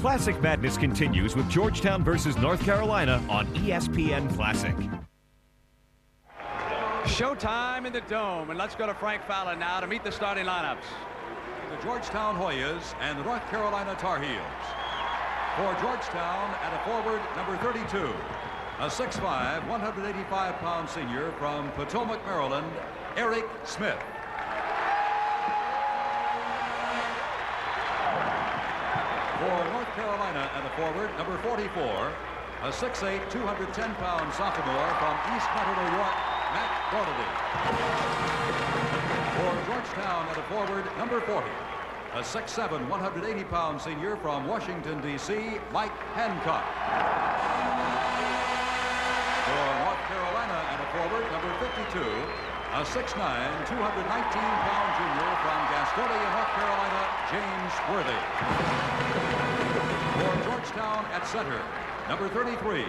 Classic Madness continues with Georgetown versus North Carolina on ESPN Classic. Showtime in the Dome, and let's go to Frank Fowler now to meet the starting lineups. The Georgetown Hoyas and the North Carolina Tar Heels. For Georgetown, at a forward, number 32, a 6'5", 185-pound senior from Potomac, Maryland, Eric Smith. For North Carolina, at a forward, number 44, a 6'8", 210-pound sophomore from East Metro, New York, Matt Doherty. For Georgetown, at a forward, number 40, a 6'7", 180-pound senior from Washington, D.C., Mike Hancock. For North Carolina, at a forward, number 52, a 6'9", 219-pound junior from Gastonia, North Carolina, James Worthy. For Georgetown, at center, number 33,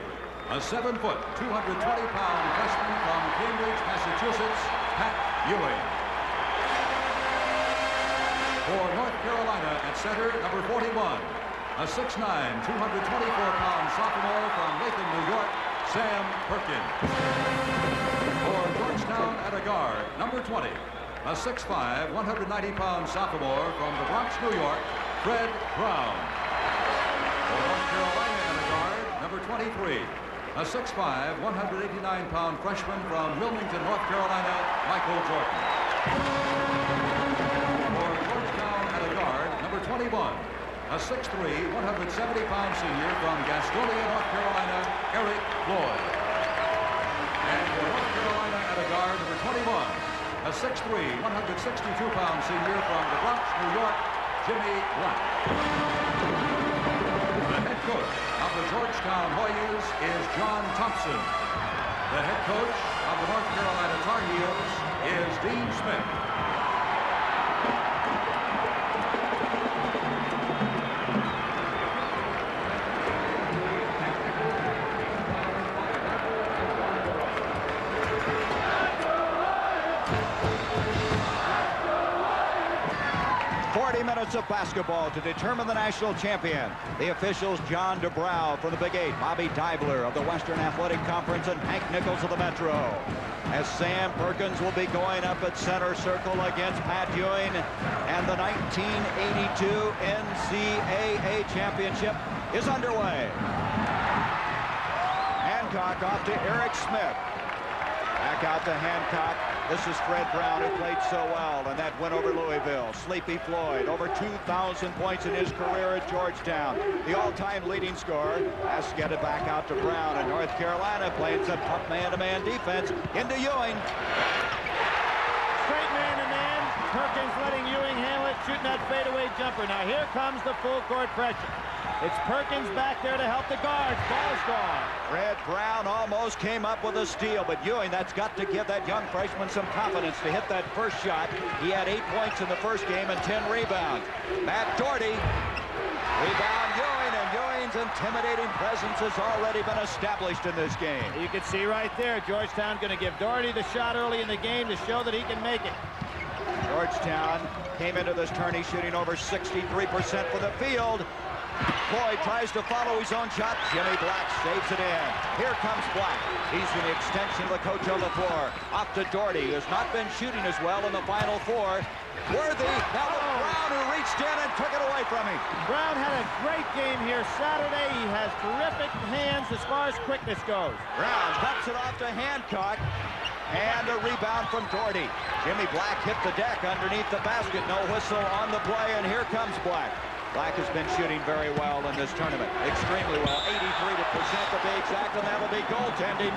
a 7-foot, 220-pound freshman from Cambridge, Massachusetts, Pat Ewing. For North Carolina, at center, number 41, a 6'9", 224-pound sophomore from Latham, New York, Sam Perkins. For Georgetown, at a guard, number 20, a 6'5", 190-pound sophomore from the Bronx, New York, Fred Brown. For North Carolina, at a guard, number 23, a 6'5", 189-pound freshman from Wilmington, North Carolina, Michael Jordan. For Georgetown, at a guard, number 21, a 6'3", 170-pound senior from Gastonia, North Carolina, Eric Floyd. And for North Carolina, at a guard, number 21, a 6'3", 162-pound senior from the Bronx, New York, Jimmy Black. The head coach of the Georgetown Hoyas is John Thompson. The head coach of the North Carolina Tar Heels is Dean Smith. 40 minutes of basketball to determine the national champion. The officials, John DeBrow from the Big Eight, Bobby Dibler of the Western Athletic Conference, and Hank Nichols of the Metro. As Sam Perkins will be going up at center circle against Pat Ewing, and the 1982 NCAA championship is underway. Hancock off to Eric Smith. Back out to Hancock. This is Fred Brown, who played so well in that win over Louisville. Sleepy Floyd, over 2,000 points in his career at Georgetown. The all-time leading scorer. Has to get it back out to Brown. And North Carolina playing some tough man-to-man defense into Ewing. Straight man-to-man. Perkins letting Ewing handle it, shooting that fadeaway jumper. Now here comes the full court pressure. It's Perkins back there to help the guards. Ball's gone. Fred Brown almost came up with a steal, but Ewing, that's got to give that young freshman some confidence to hit that first shot. He had 8 points in the first game and 10 rebounds. Matt Doherty, rebound Ewing, and Ewing's intimidating presence has already been established in this game. You can see right there, Georgetown going to give Doherty the shot early in the game to show that he can make it. Georgetown came into this tourney shooting over 63% for the field. Floyd tries to follow his own shot. Jimmy Black saves it in. Here comes Black. He's in the extension of the coach on the floor. Off to Doherty, who's not been shooting as well in the Final Four. Worthy, now Brown, who reached in and took it away from him. Brown had a great game here Saturday. He has terrific hands as far as quickness goes. Brown cuts it off to Hancock. And a rebound from Doherty. Jimmy Black hit the deck underneath the basket. No whistle on the play, and here comes Black. Black has been shooting very well in this tournament. Extremely well. 83% to be exact, and that'll be goaltending.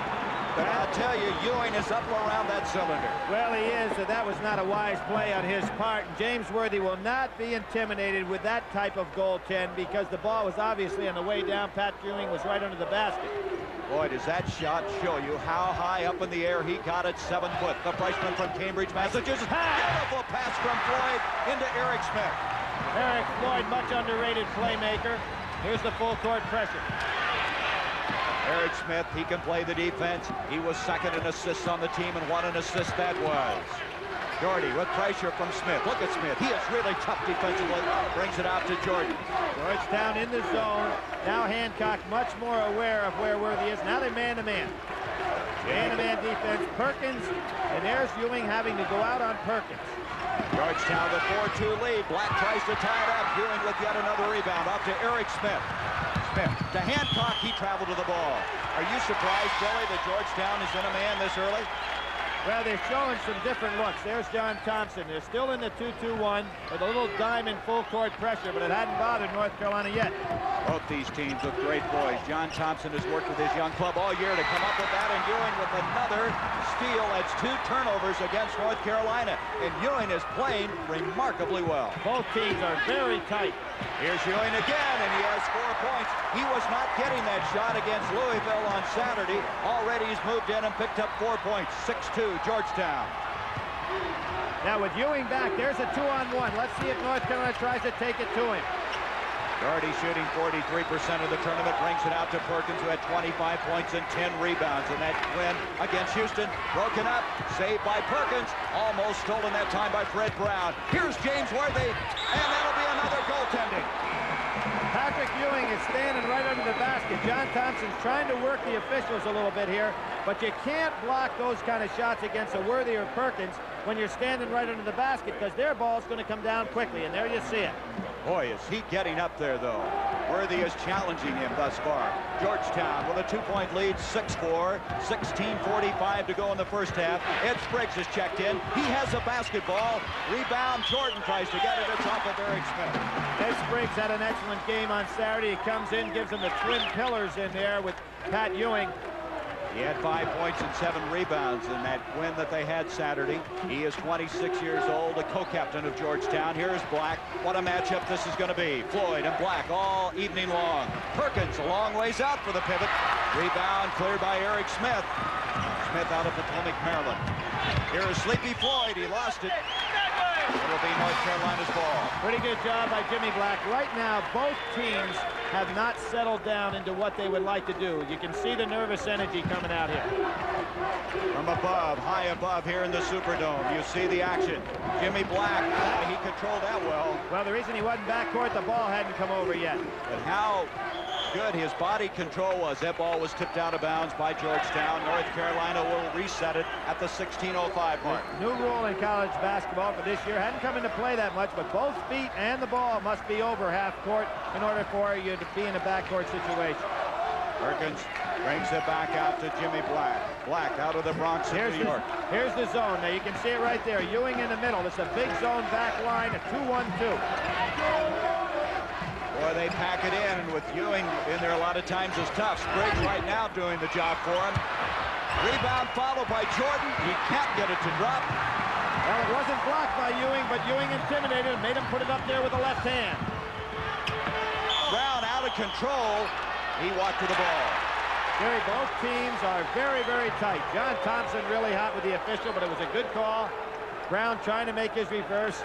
But I'll tell you, Ewing is up around that cylinder. Well, he is, and that was not a wise play on his part. James Worthy will not be intimidated with that type of goaltend because the ball was obviously on the way down. Pat Ewing was right under the basket. Boy, does that shot show you how high up in the air he got at 7 foot. The freshman from Cambridge, Massachusetts. Beautiful pass from Floyd into Eric Smith. Eric Floyd, much underrated playmaker. Here's the full court pressure. Eric Smith, he can play the defense. He was second in assists on the team, and what an assist that was. Doherty with pressure from Smith. Look at Smith. He is really tough defensively. Brings it out to Jordan. Georgetown in the zone. Now Hancock much more aware of where Worthy is. Now they're man-to-man. Man-to-man defense. Perkins, and there's Ewing having to go out on Perkins. Georgetown with 4-2 lead. Black tries to tie it up. Ewing with yet another rebound. Up to Eric Smith. Smith to Hancock. He traveled to the ball. Are you surprised, Billy, that Georgetown is in a man this early? Well, they're showing some different looks. There's John Thompson. They're still in the 2-2-1 with a little diamond full-court pressure, but it hadn't bothered North Carolina yet. Both these teams look great boys. John Thompson has worked with his young club all year to come up with that, and Ewing with another steal. That's 2 turnovers against North Carolina, and Ewing is playing remarkably well. Both teams are very tight. Here's Ewing again, and he has 4 points. He was not getting that shot against Louisville on Saturday. Already he's moved in and picked up 4 points. 6-2, Georgetown. Now with Ewing back, there's a 2-on-1. Let's see if North Carolina tries to take it to him. Doherty shooting 43% of the tournament, brings it out to Perkins, who had 25 points and 10 rebounds in that win against Houston. Broken up, saved by Perkins, almost stolen that time by Fred Brown. Here's James Worthy, and that'll be another goaltending. Patrick Ewing is standing right under the basket. John Thompson's trying to work the officials a little bit here, but you can't block those kind of shots against a Worthy or Perkins when you're standing right under the basket, because their ball's going to come down quickly, and there you see it. Boy, is he getting up there, though. Worthy is challenging him thus far. Georgetown with a 2-point lead, 6-4, 16:45 to go in the first half. Ed Spriggs has checked in. He has a basketball. Rebound, Jordan tries to get it. It's off of Eric Smith. Ed Spriggs had an excellent game on Saturday. He comes in, gives them the twin pillars in there with Pat Ewing. He had 5 points and 7 rebounds in that win that they had Saturday. He is 26 years old, a co-captain of Georgetown. Here's Black. What a matchup this is going to be. Floyd and Black all evening long. Perkins a long ways out for the pivot. Rebound cleared by Eric Smith. Smith out of Potomac, Maryland. Here is Sleepy Floyd. He lost it. It'll be North Carolina's ball. Pretty good job by Jimmy Black. Right now, both teams have not settled down into what they would like to do. You can see the nervous energy coming out here. From above, high above here in the Superdome, you see the action. Jimmy Black, he controlled that well. Well, the reason he wasn't backcourt, the ball hadn't come over yet. But how good his body control was. That ball was tipped out of bounds by Georgetown. North Carolina will reset it at the 16:05 mark. New rule in college basketball for this year. Hadn't come into play that much, but both feet and the ball must be over half court in order for you to be in a backcourt situation. Perkins brings it back out to Jimmy Black. Black out of the Bronx in New York. Here's the zone. Now you can see it right there. Ewing in the middle. It's a big zone back line, a 2-1-2. Boy, they pack it in, and with Ewing in there a lot of times is tough. Spriggs right now doing the job for him. Rebound followed by Jordan. He can't get it to drop. Well, it wasn't blocked by Ewing, but Ewing intimidated him, made him put it up there with the left hand. Brown out of control. He walked to the ball. Gary, both teams are very, very tight. John Thompson really hot with the official, but it was a good call. Brown trying to make his reverse.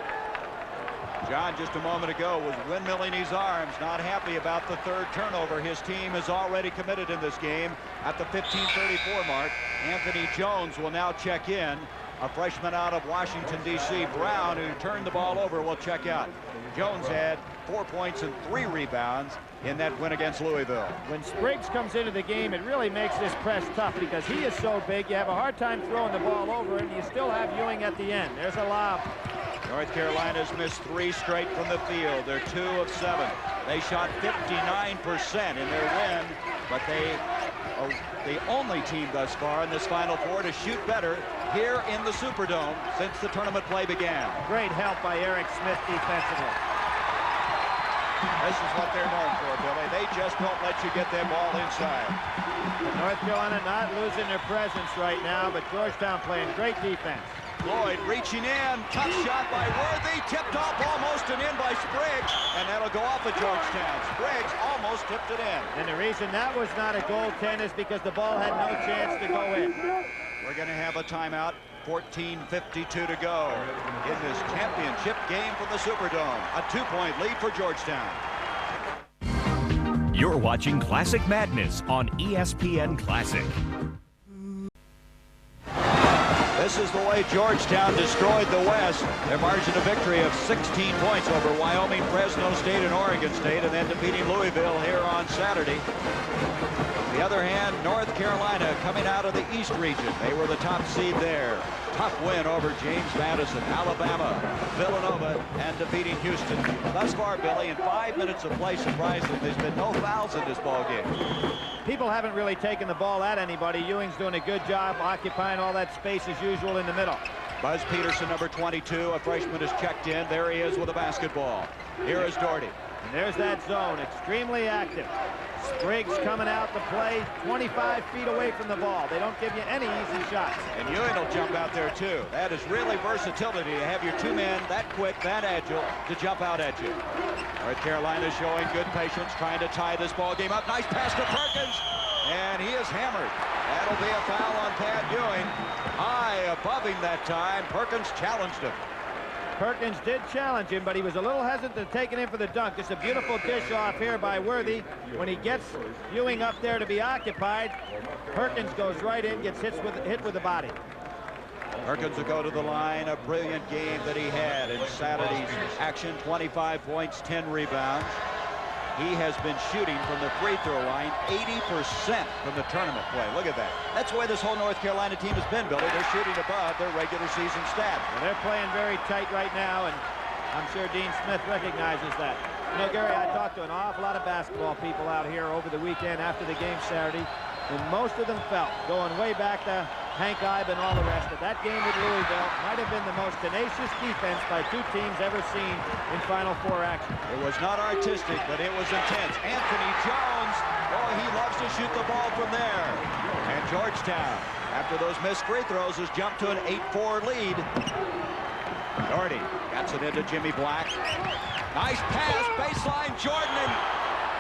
John, just a moment ago, was windmilling his arms, not happy about the third turnover. His team is already committed in this game at the 15:34 mark. Anthony Jones will now check in. A freshman out of Washington, D.C. Brown, who turned the ball over, will check out. Jones had 4 points and 3 rebounds in that win against Louisville. When Spriggs comes into the game, it really makes this press tough because he is so big. You have a hard time throwing the ball over, and you still have Ewing at the end. There's a lob. North Carolina's missed 3 straight from the field. They're 2 of 7. They shot 59% in their win, but they are the only team thus far in this Final Four to shoot better here in the Superdome since the tournament play began. Great help by Eric Smith defensively. This is what they're known for, Billy. They just don't let you get that ball inside. North Carolina not losing their presence right now, but Georgetown playing great defense. Floyd reaching in, tough shot by Worthy, tipped off almost and in by Spriggs, and that'll go off at Georgetown. Spriggs almost tipped it in. And the reason that was not a goaltend is because the ball had no chance to go in. We're going to have a timeout. 14:52 to go in this championship game for the Superdome. A 2-point lead for Georgetown. You're watching Classic Madness on ESPN Classic. This is the way Georgetown destroyed the West. Their margin of victory of 16 points over Wyoming, Fresno State, and Oregon State, and then defeating Louisville here on Saturday. On the other hand, North Carolina coming out of the East region. They were the top seed there. Tough win over James Madison, Alabama, Villanova, and defeating Houston. Thus far, Billy, in 5 minutes of play, surprisingly, there's been no fouls in this ball game. People haven't really taken the ball at anybody. Ewing's doing a good job occupying all that space as usual in the middle. Buzz Peterson, number 22, a freshman, is checked in. There he is with a basketball. Here is Doherty. And there's that zone, extremely active. Spriggs coming out to play 25 feet away from the ball. They don't give you any easy shots. And Ewing will jump out there too. That is really versatility to have your two men that quick, that agile to jump out at you. North Carolina showing good patience, trying to tie this ball game up. Nice pass to Perkins, and he is hammered. That'll be a foul on Pat Ewing. High above him that time. Perkins challenged him. Perkins did challenge him, but he was a little hesitant taking him for the dunk. Just a beautiful dish off here by Worthy. When he gets Ewing up there to be occupied, Perkins goes right in, gets hit with the body. Perkins will go to the line. A brilliant game that he had in Saturday's action. 25 points, 10 rebounds. He has been shooting from the free throw line 80% from the tournament play. Look at that. That's the way this whole North Carolina team has been, Billy. They're shooting above their regular season stat. Well, they're playing very tight right now, and I'm sure Dean Smith recognizes that. You know, Gary, I talked to an awful lot of basketball people out here over the weekend after the game Saturday, and most of them felt, going way back to Hank Ibe and all the rest, that game with Louisville might have been the most tenacious defense by two teams ever seen in Final Four action. It was not artistic, but it was intense. Anthony Jones, oh, he loves to shoot the ball from there. And Georgetown, after those missed free throws, has jumped to an 8-4 lead. Doherty gets it into Jimmy Black. Nice pass, baseline, Jordan, and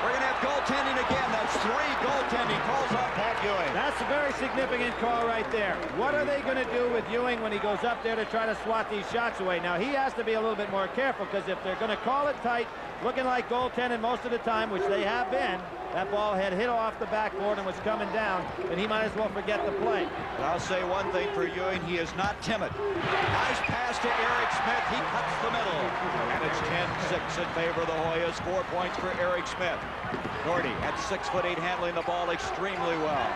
we're going to have goaltending again. That's 3 goaltending calls on Pat Ewing. That's a very significant call right there. What are they going to do with Ewing when he goes up there to try to swat these shots away? Now, he has to be a little bit more careful, because if they're going to call it tight, looking like goaltending most of the time, which they have been, that ball had hit off the backboard and was coming down, and he might as well forget the play. But I'll say one thing for Ewing, he is not timid. Nice pass to Eric Smith. He cuts the middle. And it's 10-6 in favor of the Hoyas. 4 points for Eric Smith. Doherty at 6'8", handling the ball extremely well.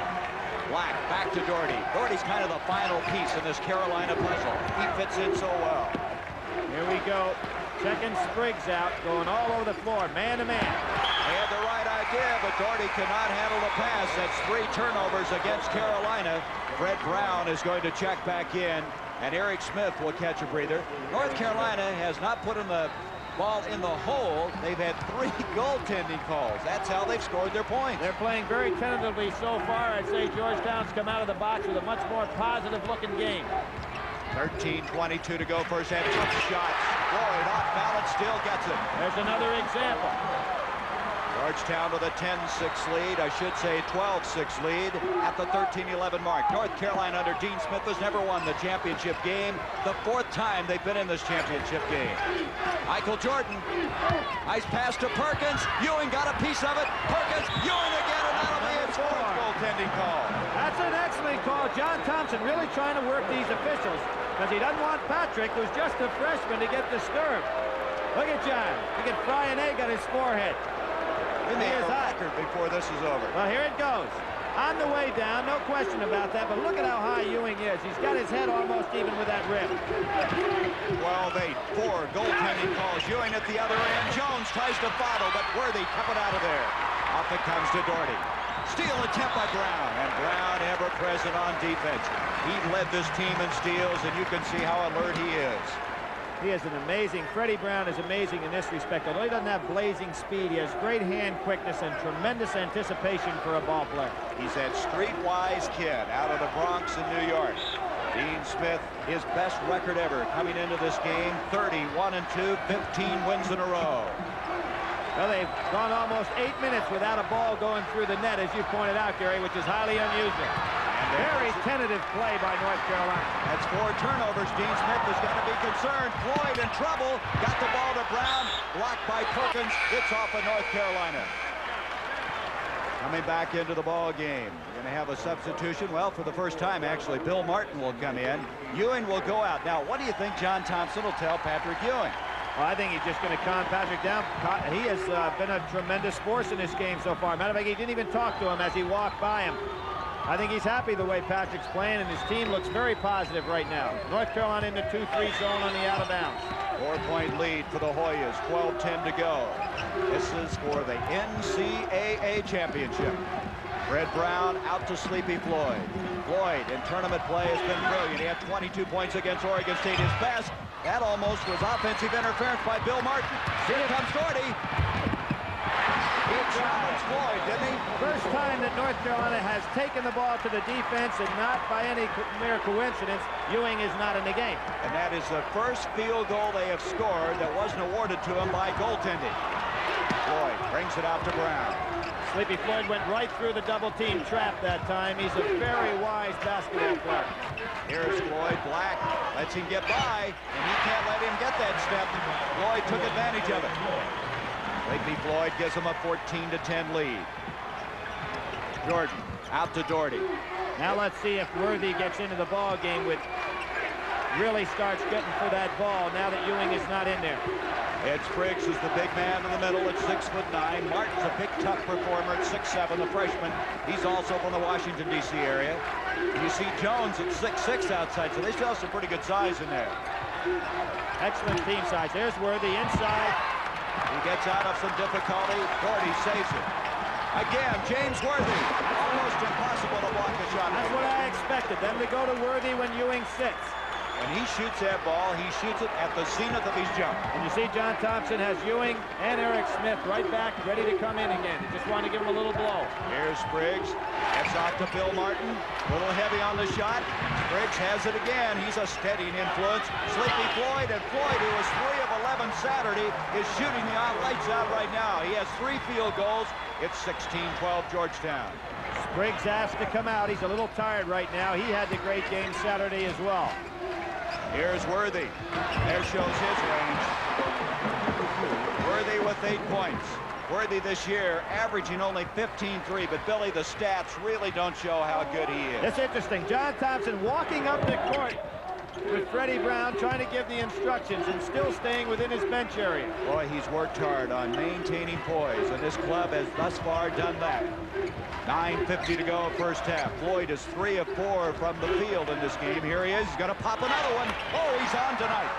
Black back to Doherty. Doherty's kind of the final piece in this Carolina puzzle. He fits in so well. Here we go. Checking Spriggs out, going all over the floor, man to man. They had the right idea, but Doherty cannot handle the pass. That's 3 turnovers against Carolina. Fred Brown is going to check back in, and Eric Smith will catch a breather. North Carolina has not put in the ball in the hole. They've had 3 goaltending calls. That's how they've scored their points. They're playing very tentatively so far. I'd say Georgetown's come out of the box with a much more positive-looking game. 13:22 to go first half. Tough shots. Boyd off balance, still gets it. There's another example. Georgetown with a 10-6 lead. I should say 12-6 lead at the 13-11 mark. North Carolina under Dean Smith has never won the championship game. The 4th time they've been in this championship game. Michael Jordan. Nice pass to Perkins. Ewing got a piece of it. Perkins. Ewing again, and that'll be his 4th goaltending call. That's an excellent call. John Thompson really trying to work these officials, because he doesn't want Patrick, who's just a freshman, to get disturbed. Look at John. He can fry an egg on his forehead. He may have a record before this is over. Well, here it goes. On the way down, no question about that, but look at how high Ewing is. He's got his head almost even with that rim. 12-8, 4 goaltending calls. Ewing at the other end. Jones tries to follow, but Worthy kept it out of there. Off it comes to Doherty. Steal attempt by Brown, and Brown ever present on defense. He led this team in steals, and you can see how alert he is. He is an amazing, Freddie Brown is amazing in this respect. Although he doesn't have blazing speed, he has great hand quickness and tremendous anticipation for a ball player. He's that streetwise kid out of the Bronx in New York. Dean Smith, his best record ever coming into this game, 31-2, 15 wins in a row. Well, they've gone almost 8 minutes without a ball going through the net, as you pointed out, Gary, which is highly unusual. Very tentative play by North Carolina. That's 4 turnovers. Dean Smith is going to be concerned. Floyd in trouble. Got the ball to Brown. Blocked by Perkins. It's off of North Carolina. Coming back into the ball game. We're going to have a substitution. Well, for the first time, actually, Bill Martin will come in. Ewing will go out. Now, what do you think John Thompson will tell Patrick Ewing? Well, I think he's just going to calm Patrick down. He has been a tremendous force in this game so far. Matter of fact, he didn't even talk to him as he walked by him. I think he's happy the way Patrick's playing, and his team looks very positive right now. North Carolina in the 2-3 zone on the out of bounds. 4-point lead for the Hoyas. 12-10 to go. This is for the NCAA championship. Fred Brown out to Sleepy Floyd. Floyd in tournament play has been brilliant. He had 22 points against Oregon State. His best. That almost was offensive interference by Bill Martin. Here comes Gordy. He challenged Floyd, didn't he? First time that North Carolina has taken the ball to the defense, and not by any mere coincidence, Ewing is not in the game. And that is the first field goal they have scored that wasn't awarded to him by goaltending. Floyd brings it out to Brown. Sleepy Floyd went right through the double-team trap that time. He's a very wise basketball player. Here's Floyd. Black lets him get by, and he can't let him get that step. Floyd took advantage of it. Sleepy Floyd gives him a 14-10 lead. Jordan out to Doherty. Now let's see if Worthy gets into the ball game with really starts getting for that ball now that Ewing is not in there. Ed Spriggs is the big man in the middle at 6'9". Martin's a big, tough performer at 6'7", the freshman. He's also from the Washington, D.C. area. You see Jones at 6'6" outside, so they still have some pretty good size in there. Excellent team size. There's Worthy inside. He gets out of some difficulty. Gordy saves it. Again, James Worthy. Almost impossible to block a shot. That's what I expected, them to go to Worthy when Ewing sits. When he shoots that ball, he shoots it at the zenith of his jump. And you see John Thompson has Ewing and Eric Smith right back, ready to come in again. Just wanted to give him a little blow. Here's Spriggs. Gets off to Bill Martin. A little heavy on the shot. Spriggs has it again. He's a steadying influence. Sleepy Floyd, and Floyd, who was 3 of 11 Saturday, is shooting the lights out right now. He has 3 field goals. It's 16-12 Georgetown. Spriggs asked to come out. He's a little tired right now. He had the great game Saturday as well. Here's Worthy. There shows his range. Worthy with 8 points. Worthy this year averaging only 15-3, but Billy, the stats really don't show how good he is. It's interesting. John Thompson walking up the court with Freddie Brown trying to give the instructions and still staying within his bench area. Boy, he's worked hard on maintaining poise, and this club has thus far done that. 9:50 to go first half. Floyd is 3 of 4 from the field in this game. Here he is. He's going to pop another one. Oh, he's on tonight.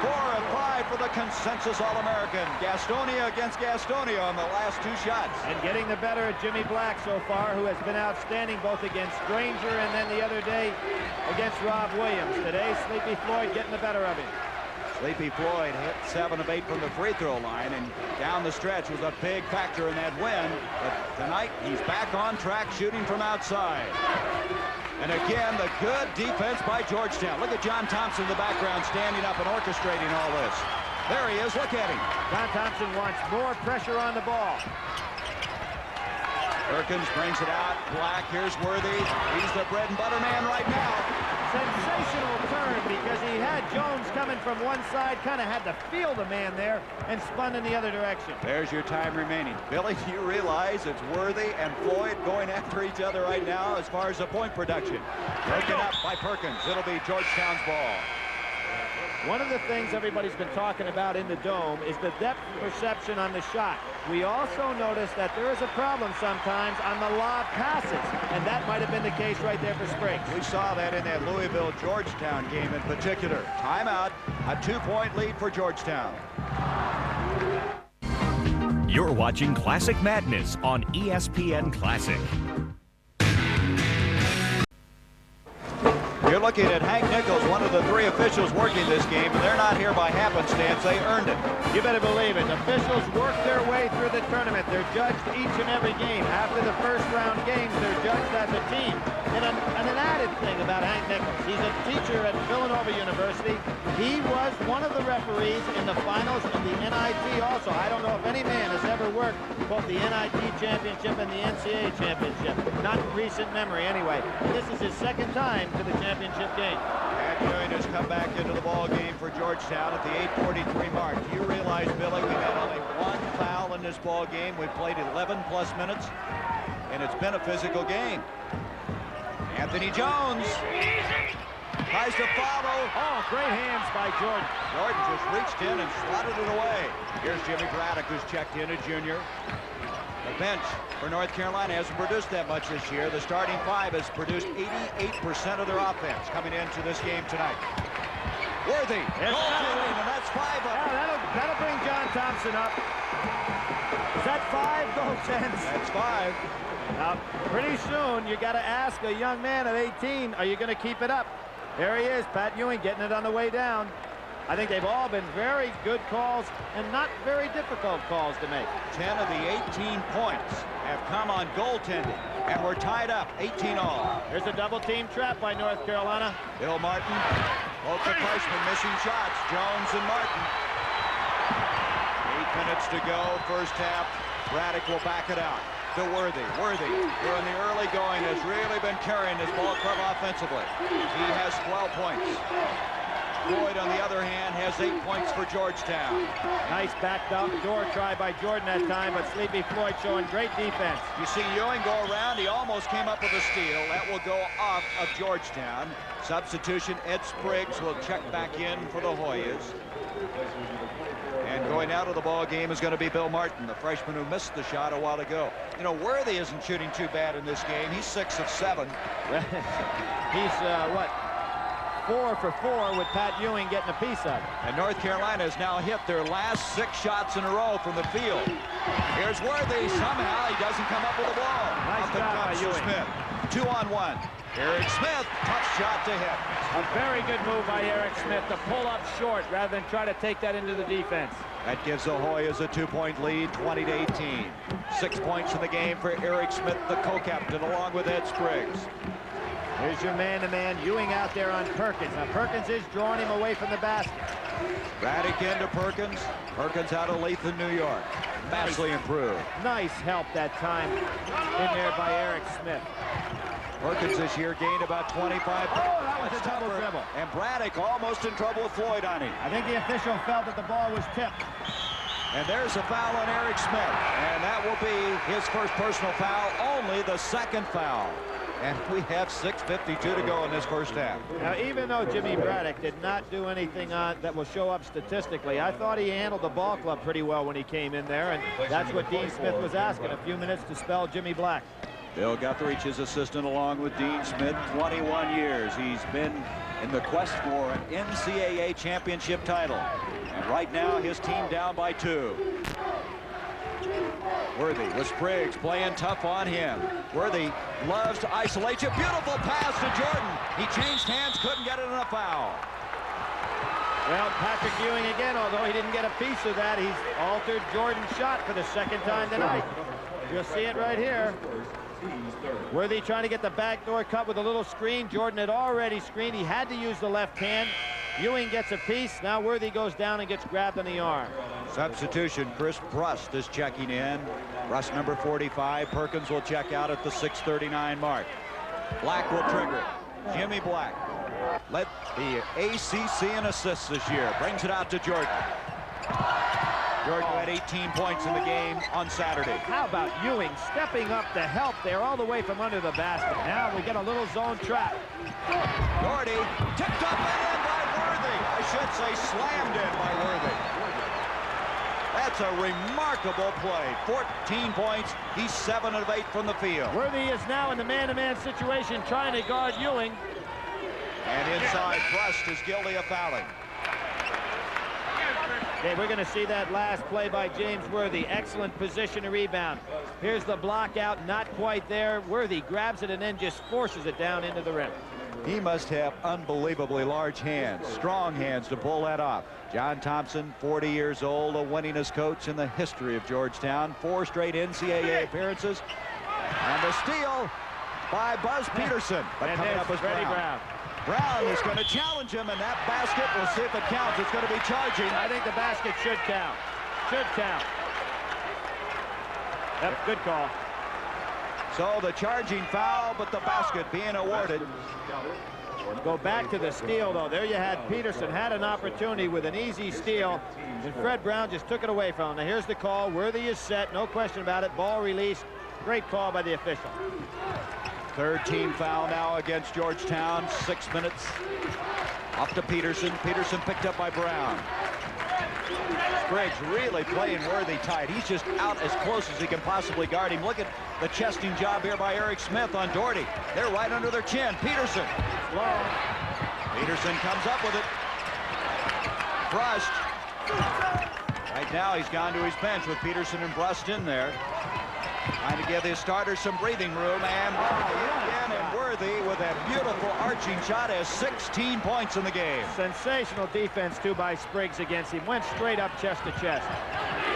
4 of 5 for the consensus All-American. Gastonia against Gastonia on the last 2 shots. And getting the better of Jimmy Black so far, who has been outstanding both against Granger and then the other day against Rob Williams. Today, Sleepy Floyd getting the better of him. Sleepy Floyd hit 7 of 8 from the free throw line, and down the stretch was a big factor in that win. But tonight, he's back on track shooting from outside. And again, the good defense by Georgetown. Look at John Thompson in the background standing up and orchestrating all this. There he is. Look at him. John Thompson wants more pressure on the ball. Perkins brings it out. Black, here's Worthy. He's the bread and butter man right now. Sensational turn because he had Jones coming from one side, kind of had to feel the man there, and spun in the other direction. There's your time remaining. Billy, do you realize it's Worthy and Floyd going after each other right now as far as the point production? Broken up by Perkins. It'll be Georgetown's ball. One of the things everybody's been talking about in the Dome is the depth perception on the shot. We also noticed that there is a problem sometimes on the lob passes, and that might have been the case right there for Spriggs. We saw that in that Louisville-Georgetown game in particular. Timeout, a 2-point lead for Georgetown. You're watching Classic Madness on ESPN Classic. You're looking at Hank Nichols, one of the 3 officials working this game, and they're not here by happenstance. They earned it. You better believe it. Officials work their way through the tournament. They're judged each and every game. After the first round games, they're judged as a team. And an added thing about Hank Nichols, he's a teacher at Villanova University. He was one of the referees in the finals of the NIT also. I don't know if any man has ever worked both the NIT championship and the NCAA championship. Not in recent memory anyway. This is his 2nd time to the championship game. Pat Ewing has come back into the ball game for Georgetown at the 8:43 mark. Do you realize, Billy, we've had only 1 foul in this ball game. We've played 11+ minutes, and it's been a physical game. Anthony Jones tries to follow. Oh, great hands by Jordan. Jordan just reached in and slotted it away. Here's Jimmy Braddock, who's checked in, a junior. The bench for North Carolina hasn't produced that much this year. The starting five has produced 88% of their offense coming into this game tonight. Worthy, goaltending, and that's 5 of them. That'll bring John Thompson up. Is that 5 goaltends? That's 5. Now, pretty soon, you got to ask a young man of 18, are you going to keep it up? There he is, Pat Ewing getting it on the way down. I think they've all been very good calls and not very difficult calls to make. 10 of the 18 points have come on goaltending, and we're tied up 18-all. There's a double team trap by North Carolina. Bill Martin, both the freshmen missing shots, Jones and Martin. 8 minutes to go, first half. Braddock will back it out to Worthy. Worthy, during the early going, has really been carrying this ball club offensively. He has 12 points. Floyd, on the other hand, has 8 points for Georgetown. Nice back door try by Jordan that time, but Sleepy Floyd showing great defense. You see Ewing go around. He almost came up with a steal. That will go off of Georgetown. Substitution, Ed Spriggs will check back in for the Hoyas. And going out of the ball game is going to be Bill Martin, the freshman who missed the shot a while ago. You know, Worthy isn't shooting too bad in this game. He's 6 of 7. He's, what? 4 for 4 with Pat Ewing getting a piece of it. And North Carolina has now hit their last 6 shots in a row from the field. Here's Worthy. Somehow he doesn't come up with the ball. Nice job by Ewing. Smith. 2-on-1. Eric Smith, tough shot to hit. A very good move by Eric Smith to pull up short rather than try to take that into the defense. That gives the Hoyas a 2-point lead, 20-18. 6 points in the game for Eric Smith, the co-captain, along with Ed Spriggs. Here's your man-to-man, Ewing out there on Perkins. Now, Perkins is drawing him away from the basket. Braddock into Perkins. Perkins out of Latham, New York. Vastly improved. Nice help that time in there by Eric Smith. Perkins this year gained about 25. Oh, that was a double dribble. And Braddock almost in trouble with Floyd on him. I think the official felt that the ball was tipped. And there's a foul on Eric Smith. And that will be his first personal foul, only the second foul. And we have 6:52 to go in this first half. Now, even though Jimmy Braddock did not do anything on that will show up statistically, I thought he handled the ball club pretty well when he came in there, and that's what Dean Smith was asking, a few minutes to spell Jimmy Black. Bill Guthrich, his assistant, along with Dean Smith, 21 years. He's been in the quest for an NCAA championship title. And right now, his team down by 2. Worthy with Spriggs playing tough on him. Worthy loves to isolate you. Beautiful pass to Jordan. He changed hands, couldn't get it in a foul. Well, Patrick Ewing again, although he didn't get a piece of that, he's altered Jordan's shot for the second time tonight. You'll see it right here. Worthy trying to get the backdoor cut with a little screen. Jordan had already screened. He had to use the left hand. Ewing gets a piece. Now Worthy goes down and gets grabbed on the arm. Substitution, Chris Brust is checking in. Brust number 45. Perkins will check out at the 6:39 mark. Black will trigger. Jimmy Black led the ACC in assists this year. Brings it out to Jordan. Jordan had 18 points in the game on Saturday. How about Ewing stepping up to help there all the way from under the basket. Now we get a little zone trap. Gordy tipped up and in by Worthy. I should say slammed in by Worthy. That's a remarkable play. 14 points. He's 7 of 8 from the field. Worthy is now in the man-to-man situation trying to guard Ewing. And inside, Brust is guilty of fouling. Okay, we're going to see that last play by James Worthy. Excellent position to rebound. Here's the block out, not quite there. Worthy grabs it and then just forces it down into the rim. He must have unbelievably large hands, strong hands to pull that off. John Thompson, 40 years old, a winningest coach in the history of Georgetown. 4 straight NCAA appearances. And the steal by Buzz Peterson. But coming up was Brown. Brown is going to challenge him, and that basket, we'll see if it counts. It's going to be charging. I think the basket should count. Should count. Yep, good call. So the charging foul, but the basket being awarded. Go back to the steal, though. There you had Peterson had an opportunity with an easy steal, and Fred Brown just took it away from him. Now here's the call. Worthy is set, no question about it. Ball released. Great call by the official. Third team foul now against Georgetown. 6 minutes. Off to Peterson. Peterson picked up by Brown. Spriggs really playing Worthy tight. He's just out as close as he can possibly guard him. Look at the chesting job here by Eric Smith on Doherty. They're right under their chin. Peterson. Long. Peterson comes up with it. Brust. Right now he's gone to his bench with Peterson and Brust in there. Trying to give his starters some breathing room, and again, and Worthy with that beautiful arching shot has 16 points in the game. Sensational defense, too, by Spriggs against him. Went straight up chest to chest.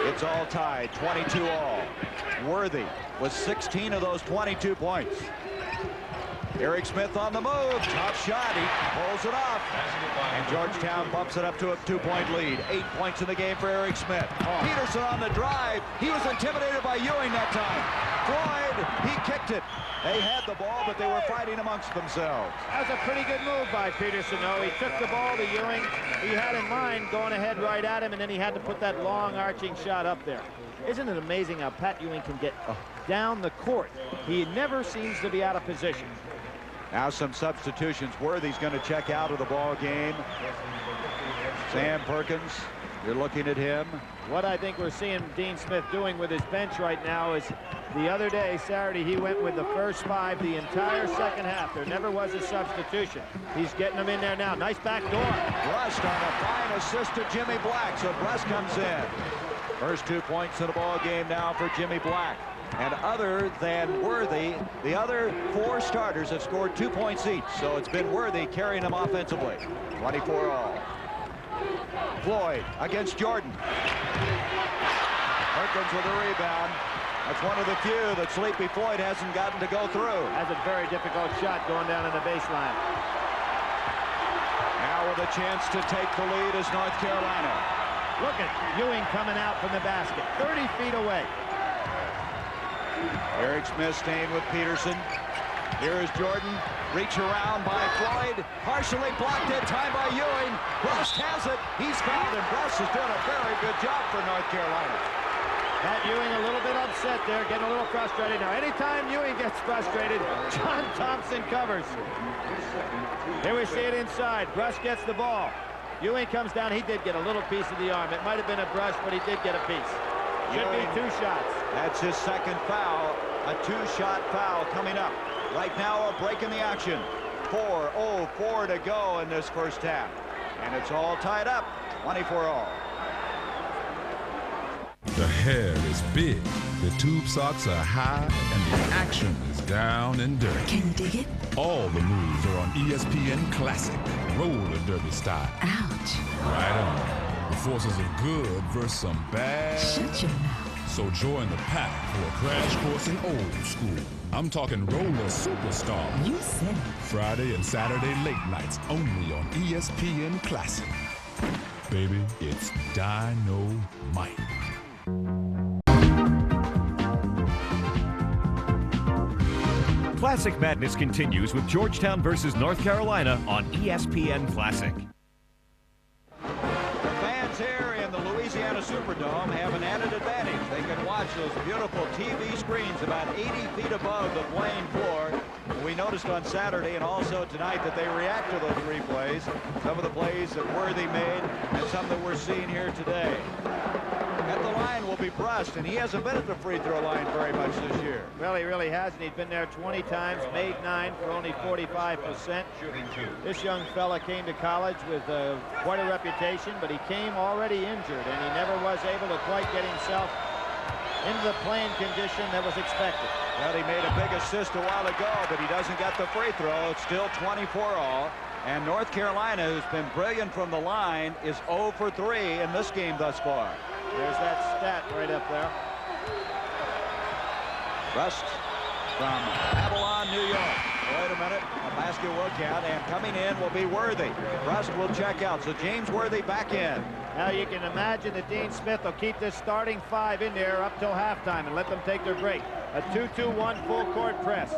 It's all tied, 22 all. Worthy with 16 of those 22 points. Eric Smith on the move. Tough shot. He pulls it off. And Georgetown bumps it up to a 2-point lead. 8 points in the game for Eric Smith. Peterson on the drive. He was intimidated by Ewing that time. Floyd, he kicked it. They had the ball, but they were fighting amongst themselves. That was a pretty good move by Peterson, though. He took the ball to Ewing. He had in mind going ahead right at him, and then he had to put that long arching shot up there. Isn't it amazing how Pat Ewing can get down the court? He never seems to be out of position. Now some substitutions. Worthy's going to check out of the ball game. Sam Perkins, you're looking at him. What I think we're seeing Dean Smith doing with his bench right now is the other day, Saturday, he went with the first 5 the entire second half. There never was a substitution. He's getting them in there now. Nice back door. Brust on a fine assist to Jimmy Black. So Brust comes in. First 2 points in the ball game now for Jimmy Black. And other than Worthy, the other 4 starters have scored 2 points each. So it's been Worthy carrying them offensively. 24 all. Floyd against Jordan. Perkins with a rebound. That's one of the few that Sleepy Floyd hasn't gotten to go through. That's a very difficult shot going down in the baseline. Now with a chance to take the lead is North Carolina. Look at Ewing coming out from the basket. 30 feet away. Eric Smith staying with Peterson. Here is Jordan. Reach around by Floyd. Partially blocked at time by Ewing. Brust has it. He's fouled, and Brust has done a very good job for North Carolina. Pat Ewing a little bit upset there, getting a little frustrated. Now, anytime Ewing gets frustrated, John Thompson covers. Here we see it inside. Brust gets the ball. Ewing comes down. He did get a little piece of the arm. It might have been a brush, but he did get a piece. Should be 2 shots. That's his second foul. A 2-shot foul coming up. Right now, a break in the action. 4:04 to go in this first half. And it's all tied up. 24 all. The hair is big, the tube socks are high, and the action is down and dirty. Can you dig it? All the moves are on ESPN Classic, roller derby style. Ouch. Right on. The forces of good versus some bad. Shut your mouth. So join the pack for a crash course in old school. I'm talking roller superstar. You said it. Friday and Saturday late nights only on ESPN Classic. Baby, it's Dynamite. Classic Madness continues with Georgetown versus North Carolina on ESPN Classic. The fans here in the Louisiana Superdome have an added advantage. They can watch those beautiful TV screens about 80 feet above the playing floor. We noticed on Saturday and also tonight that they react to those replays. Some of the plays that Worthy made and some that we're seeing here today. At the line will be Brust, and he hasn't been at the free throw line very much this year. Well, he really hasn't. He's been there 20 times, made 9 for only 45%. This young fella came to college with quite a reputation, but he came already injured, and he never was able to quite get himself into the playing condition that was expected. Well, he made a big assist a while ago, but he doesn't get the free throw. It's still 24 all. And North Carolina, who's been brilliant from the line, is 0 for 3 in this game thus far. There's that stat right up there. Brust from Babylon, New York. Wait a minute. A basket will count, and coming in will be Worthy. Brust will check out, so James Worthy back in. Now you can imagine that Dean Smith will keep this starting 5 in there up till halftime and let them take their break. A 2-2-1 full court press.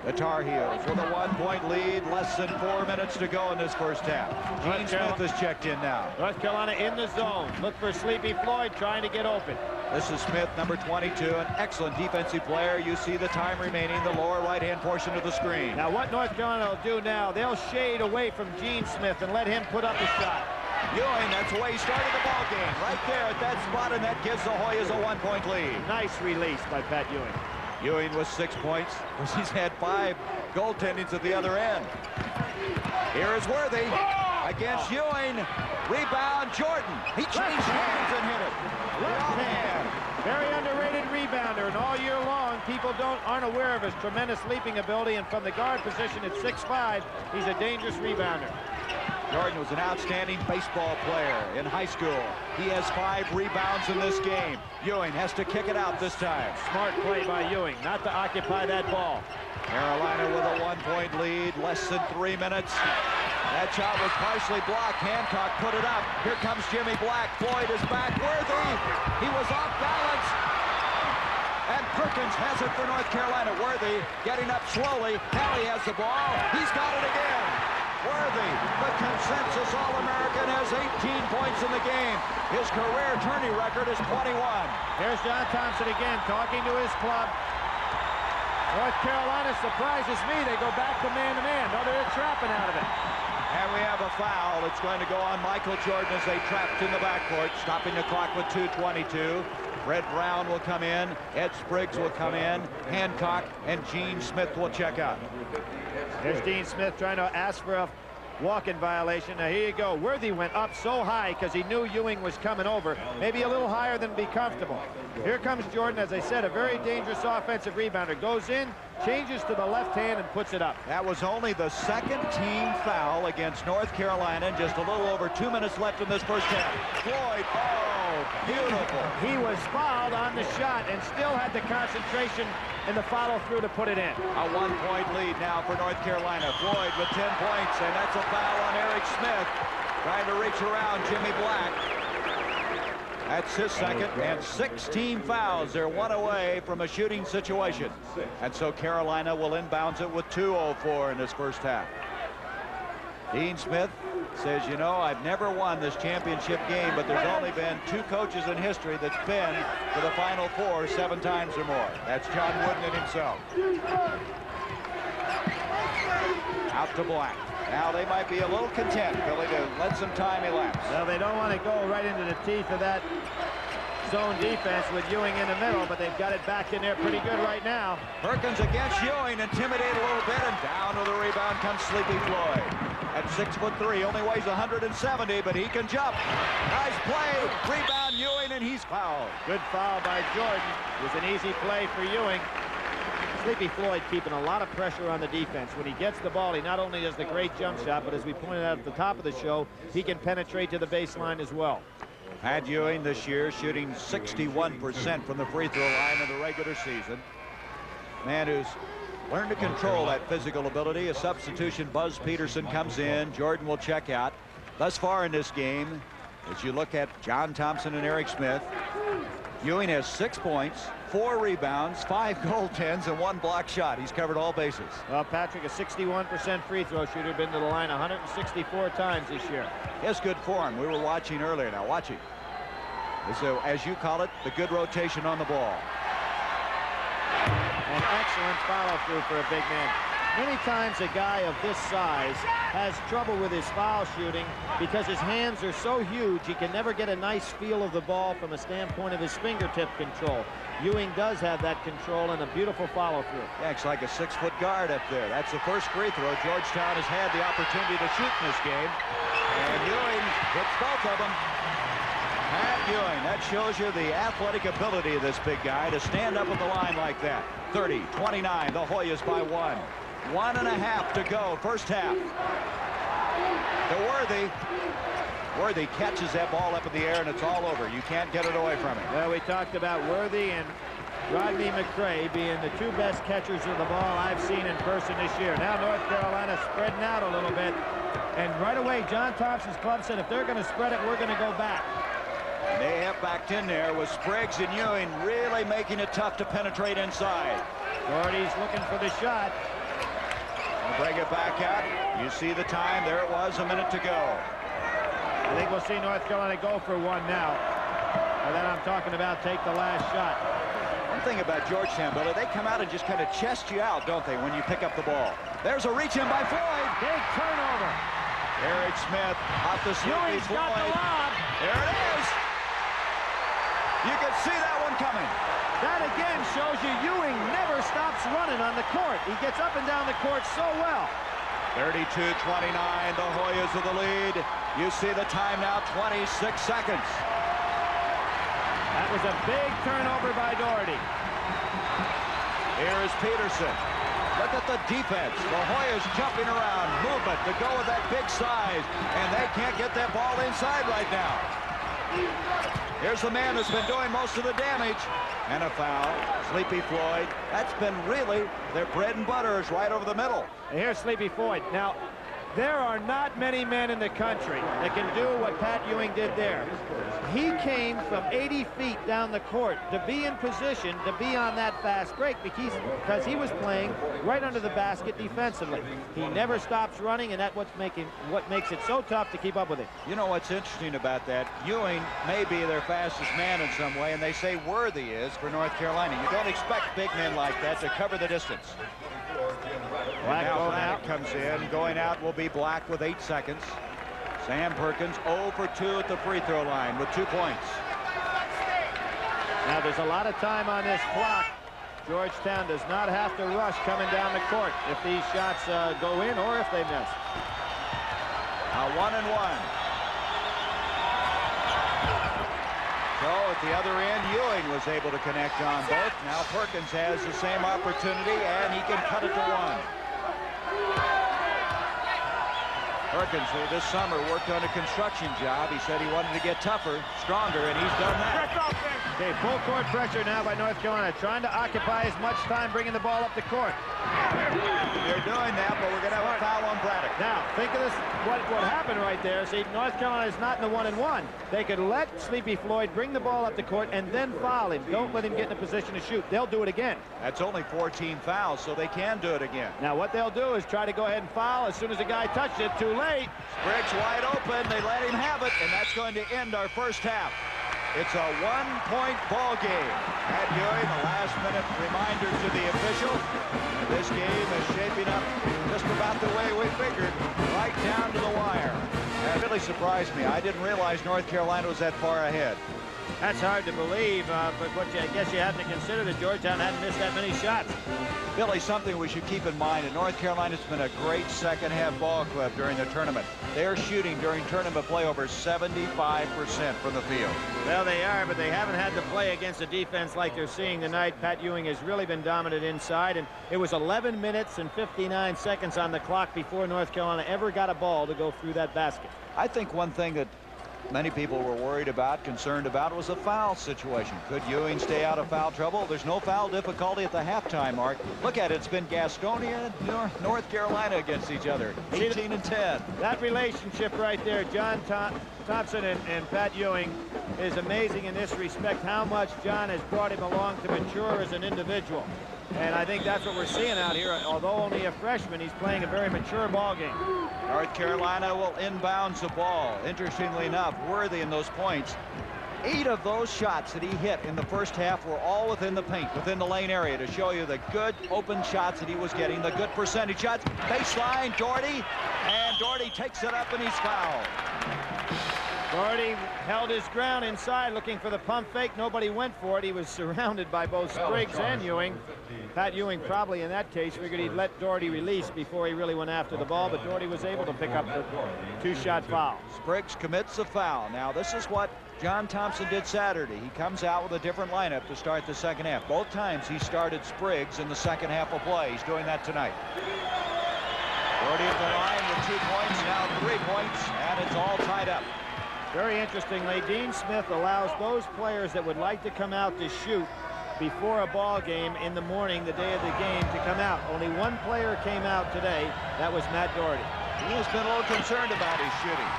The Tar Heels with a 1-point lead, less than 4 minutes to go in this first half. Gene Smith is checked in now. North Carolina in the zone. Look for Sleepy Floyd trying to get open. This is Smith, number 22, an excellent defensive player. You see the time remaining, the lower right-hand portion of the screen. Now what North Carolina will do now, they'll shade away from Gene Smith and let him put up a shot. Ewing, that's the way he started the ball game. Right there at that spot, and that gives the Hoyas a 1-point lead. Nice release by Pat Ewing. Ewing with 6 points, because he's had 5 goaltendings at the other end. Here is Worthy against Ewing. Rebound, Jordan. He changed hands and hit it. Left hand. Very underrated rebounder, and all year long, people aren't aware of his tremendous leaping ability, and from the guard position at 6'5", he's a dangerous rebounder. Jordan was an outstanding baseball player in high school. He has 5 rebounds in this game. Ewing has to kick it out this time. Smart play by Ewing, not to occupy that ball. Carolina with a 1-point lead, less than 3 minutes. That shot was partially blocked. Hancock put it up. Here comes Jimmy Black. Floyd is back. Worthy. He was off balance. And Perkins has it for North Carolina. Worthy getting up slowly. Now he has the ball. He's got it again. Worthy, the consensus All-American, has 18 points in the game. His career tourney record is 21. Here's John Thompson again talking to his club. North Carolina surprises me. They go back to man-to-man. No, they're trapping out of it. And we have a foul. It's going to go on Michael Jordan as they trapped in the backcourt, stopping the clock with 2:22. Fred Brown will come in. Ed Spriggs will come in. Hancock and Gene Smith will check out. There's Gene Smith trying to ask for a walk-in violation. Now here you go. Worthy went up so high because he knew Ewing was coming over. Maybe a little higher than be comfortable. Here comes Jordan, as I said, a very dangerous offensive rebounder. Goes in, changes to the left hand, and puts it up. That was only the second team foul against North Carolina, and just a little over 2 minutes left in this first half. Floyd, oh, beautiful. He was fouled on the shot and still had the concentration and the follow-through to put it in. A 1-point lead now for North Carolina. Floyd with 10 points, and that's a foul on Eric Smith. Trying to reach around Jimmy Black. That's his second, and 16 fouls. They're 1 away from a shooting situation. And so Carolina will inbounds it with 2:04 in this first half. Dean Smith says, you know, I've never won this championship game, but there's only been 2 coaches in history that's been to the Final Four 7 times or more. That's John Wooden himself. Out to Black. Now they might be a little content, Billy, to let some time elapse. Well, they don't want to go right into the teeth of that zone defense with Ewing in the middle, but they've got it back in there pretty good right now. Perkins against Ewing, intimidated a little bit, and down to the rebound comes Sleepy Floyd. At 6'3", only weighs 170, but he can jump. Nice play, rebound Ewing, and he's fouled. Good foul by Jordan. It was an easy play for Ewing. Sleepy Floyd keeping a lot of pressure on the defense. When he gets the ball, he not only does the great jump shot, but as we pointed out at the top of the show, he can penetrate to the baseline as well. Pat Ewing this year shooting 61% from the free throw line in the regular season. Man who's learned to control that physical ability. A substitution, Buzz Peterson, comes in. Jordan will check out. Thus far in this game, as you look at John Thompson and Eric Smith, Ewing has 6 points, 4 rebounds, 5 goaltends, and 1 block shot. He's covered all bases. Well, Patrick, a 61% free throw shooter, been to the line 164 times this year. Yes, good form. We were watching earlier. Now watching. So, as you call it, the good rotation on the ball. An excellent follow-through for a big man. Many times a guy of this size has trouble with his foul shooting because his hands are so huge he can never get a nice feel of the ball from a standpoint of his fingertip control. Ewing does have that control and a beautiful follow-through. Yeah, it's like a 6-foot guard up there. That's the first free throw Georgetown has had the opportunity to shoot in this game. And Ewing hits both of them. Pat Ewing, that shows you the athletic ability of this big guy to stand up at the line like that. 30-29, the Hoyas by 1. 1.5 to go, first half. To Worthy. Worthy catches that ball up in the air, and it's all over. You can't get it away from him. Well, we talked about Worthy and Rodney McCray being the 2 best catchers of the ball I've seen in person this year. Now North Carolina spreading out a little bit. And right away, John Thompson's club said, if they're going to spread it, we're going to go back. They have backed in there with Spriggs and Ewing really making it tough to penetrate inside. Doherty's looking for the shot. Bring it back out. You see the time. There it was, a minute to go. I think we'll see North Carolina go for one now. And then I'm talking about take the last shot. One thing about Georgetown, Billy, they come out and just kind of chest you out, don't they, when you pick up the ball. There's a reach in by Floyd. Big turnover. Eric Smith off the Sleepy Ewing's Floyd. got the lob. There it is. You can see that one coming. That again shows you Ewing never stops running on the court. He gets up and down the court so well. 32-29, the Hoyas of the lead. You see the time now, 26 seconds. That was a big turnover by Doherty. Here is Peterson. Look at the defense. The Hoyas jumping around, movement to go with that big size, and they can't get that ball inside right now. Here's the man who's been doing most of the damage. And a foul. Sleepy Floyd. That's been really their bread and butter, is right over the middle. And here's Sleepy Floyd. Now, there are not many men in the country that can do what Pat Ewing did there. He came from 80 feet down the court to be in position to be on that fast break because he was playing right under the basket defensively. He never stops running, and that's what makes it so tough to keep up with it. You know what's interesting about that? Ewing may be their fastest man in some way, and they say Worthy is for North Carolina. You don't expect big men like that to cover the distance. Black Now going Braddock out. comes in. Going out will be Black with 8 seconds. Sam Perkins 0 for 2 at the free throw line with 2 points. Now there's a lot of time on this clock. Georgetown does not have to rush coming down the court if these shots go in or if they miss. Now 1 and 1. So at the other end, Ewing was able to connect on both. Now Perkins has the same opportunity, and he can cut it to 1. Perkins, who this summer worked on a construction job, he said he wanted to get tougher, stronger, and he's done that. Okay, full court pressure now by North Carolina, trying to occupy as much time bringing the ball up the court. They're doing that, but we're going to have a foul on Braddock. Now, think of this, what happened right there. See, North Carolina is not in the 1-and-1. They could let Sleepy Floyd bring the ball up the court and then foul him. Don't let him get in a position to shoot. They'll do it again. That's only 14 fouls, so they can do it again. Now, what they'll do is try to go ahead and foul as soon as the guy touched it. Too late. Spriggs wide open. They let him have it, and that's going to end our first half. It's a 1-point ball game. Pat Ewing, a last-minute reminder to the official. This game is shaping up just about the way we figured, right down to the wire. That really surprised me. I didn't realize North Carolina was that far ahead. That's hard to believe, but I guess you have to consider that Georgetown hadn't missed that many shots. Billy, something we should keep in mind, and North Carolina's been a great second-half ball club during the tournament. They're shooting during tournament play over 75% from the field. Well, they are, but they haven't had to play against a defense like they're seeing tonight. Pat Ewing has really been dominant inside, and it was 11 minutes and 59 seconds on the clock before North Carolina ever got a ball to go through that basket. I think one thing that many people were worried about, concerned about, was a foul situation. Could Ewing stay out of foul trouble? There's no foul difficulty at the halftime mark. Look at it. It's been Gastonia and North Carolina against each other, 18 and 10. That relationship right there, John Thompson and Pat Ewing, is amazing in this respect, how much John has brought him along to mature as an individual. And I think that's what we're seeing out here. Although only a freshman, he's playing a very mature ball game. North Carolina will inbounds the ball. Interestingly enough, Worthy in those points. 8 of those shots that he hit in the first half were all within the paint, within the lane area, to show you the good open shots that he was getting, the good percentage shots. Baseline, Doherty, and Doherty takes it up and he's fouled. Doherty held his ground inside looking for the pump fake. Nobody went for it. He was surrounded by both Spriggs and Ewing. Pat Ewing probably in that case figured he'd let Doherty release before he really went after the ball, but Doherty was able to pick up the 2-shot foul. Spriggs commits a foul. Now this is what John Thompson did Saturday. He comes out with a different lineup to start the second half. Both times he started Spriggs in the second half of play. He's doing that tonight. Doherty at the line with 2 points, now 3 points, and it's all tied up. Very interestingly, Dean Smith allows those players that would like to come out to shoot before a ball game in the morning, the day of the game, to come out. Only one player came out today. That was Matt Doherty. He has been a little concerned about his shooting.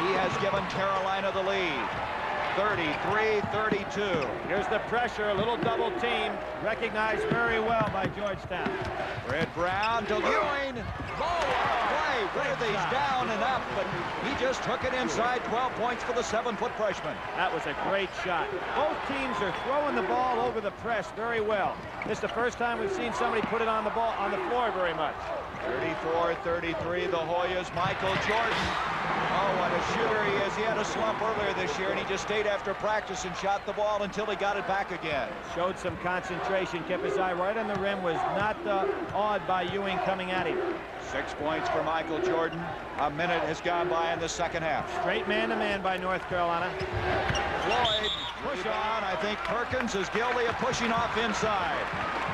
He has given Carolina the lead. 33-32. Here's the pressure, a little double team, recognized very well by Georgetown. Fred Brown to Ewing. Ball play. Worthy's down and up, but he just took it inside. 12 points for the 7-foot freshman. That was a great shot. Both teams are throwing the ball over the press very well. This is the first time we've seen somebody put it on the floor very much. 34-33, the Hoyas. Michael Jordan. Oh, what a shooter he is. He had a slump earlier this year, and he just stayed after practice and shot the ball until he got it back again. Showed some concentration, kept his eye right on the rim, was not awed by Ewing coming at him. 6 points for Michael Jordan. A minute has gone by in the second half. Straight man-to-man by North Carolina. Floyd, push on. I think Perkins is guilty of pushing off inside.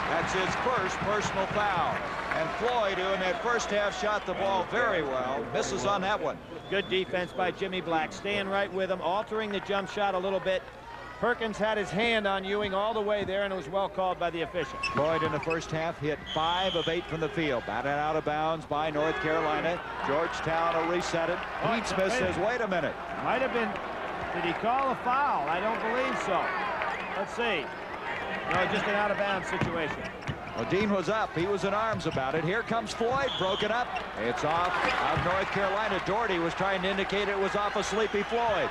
That's his first personal foul. And Floyd, who in that first half shot the ball very well, misses on that one. Good defense by Jimmy Black, staying right with him, altering the jump shot a little bit. Perkins had his hand on Ewing all the way there, and it was well called by the official. Floyd in the first half hit 5 of 8 from the field. Batted out of bounds by North Carolina. Georgetown will reset it. Pete Smith says, wait a minute. Might have been, did he call a foul? I don't believe so. Let's see. No, just an out-of-bounds situation. Well, Dean was up. He was in arms about it. Here comes Floyd. Broken up. It's off of North Carolina. Doherty was trying to indicate it was off of Sleepy Floyd.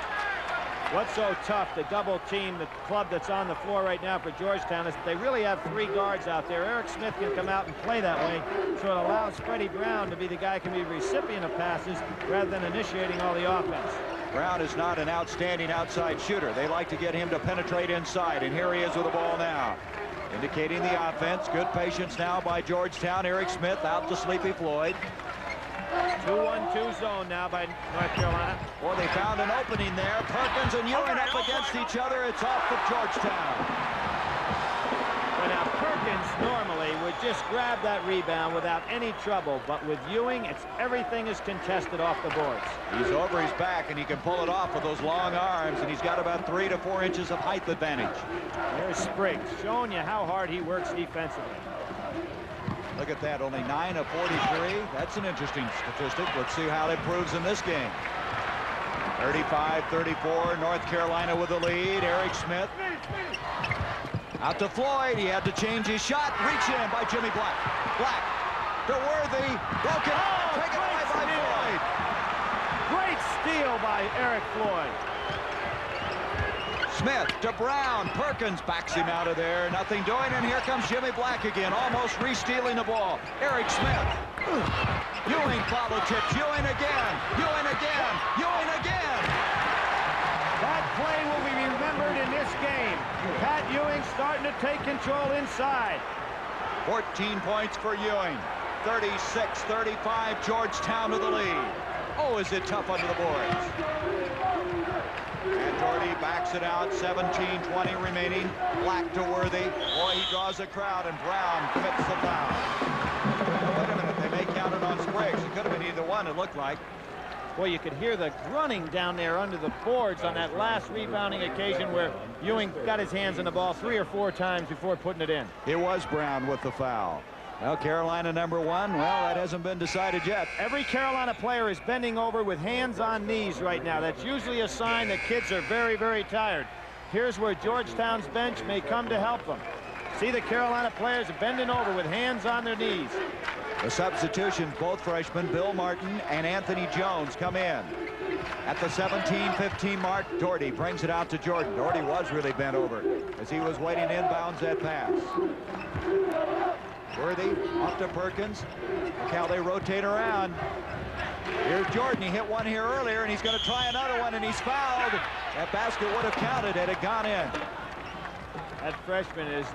What's so tough, the double team, the club that's on the floor right now for Georgetown, is they really have 3 guards out there. Eric Smith can come out and play that way, so it allows Freddie Brown to be the guy who can be recipient of passes rather than initiating all the offense. Brown is not an outstanding outside shooter. They like to get him to penetrate inside, and here he is with the ball now. Indicating the offense. Good patience now by Georgetown. Eric Smith out to Sleepy Floyd. 2-1-2 zone now by North Carolina. Boy, they found an opening there. Perkins and Ewing up against each other. It's off of Georgetown. Well, now Perkins normally would just grab that rebound without any trouble, but with Ewing, everything is contested off the boards. He's over his back, and he can pull it off with those long arms, and he's got about 3 to 4 inches of height advantage. There's Spriggs showing you how hard he works defensively. Look at that, only 9 of 43. That's an interesting statistic. Let's see how it proves in this game. 35-34, North Carolina with the lead. Eric Smith. Out to Floyd. He had to change his shot. Reach in by Jimmy Black. Black to Worthy. Broken. Taken away by Floyd. Great steal by Eric Floyd. Smith to Brown. Perkins backs him out of there. Nothing doing, and here comes Jimmy Black again, almost re-stealing the ball. Eric Smith. Ewing follow tips. Ewing again. Ewing again. Ewing again. That play will be remembered in this game. Pat Ewing starting to take control inside. 14 points for Ewing. 36-35, Georgetown to the lead. Oh, is it tough under the boards. And Doherty backs it out. 17-20 remaining. Black to Worthy. Boy, he draws a crowd, and Brown commits the foul. Wait a minute, they may count it on Spriggs. It could have been either one, it looked like. Boy, you could hear the grunting down there under the boards on that last rebounding occasion where Ewing got his hands on the ball 3 or 4 times before putting it in. It was Brown with the foul. Well, Carolina number 1, well, that hasn't been decided yet. Every Carolina player is bending over with hands on knees right now. That's usually a sign that kids are very, very tired. Here's where Georgetown's bench may come to help them. See the Carolina players bending over with hands on their knees. The substitutions, both freshmen, Bill Martin and Anthony Jones, come in. At the 17-15 mark, Doherty brings it out to Jordan. Doherty was really bent over as he was waiting inbounds that pass. Worthy off to Perkins. Look how they rotate around. Here's Jordan. He hit one here earlier, and he's going to try another one, and he's fouled. That basket would have counted had it gone in. That freshman is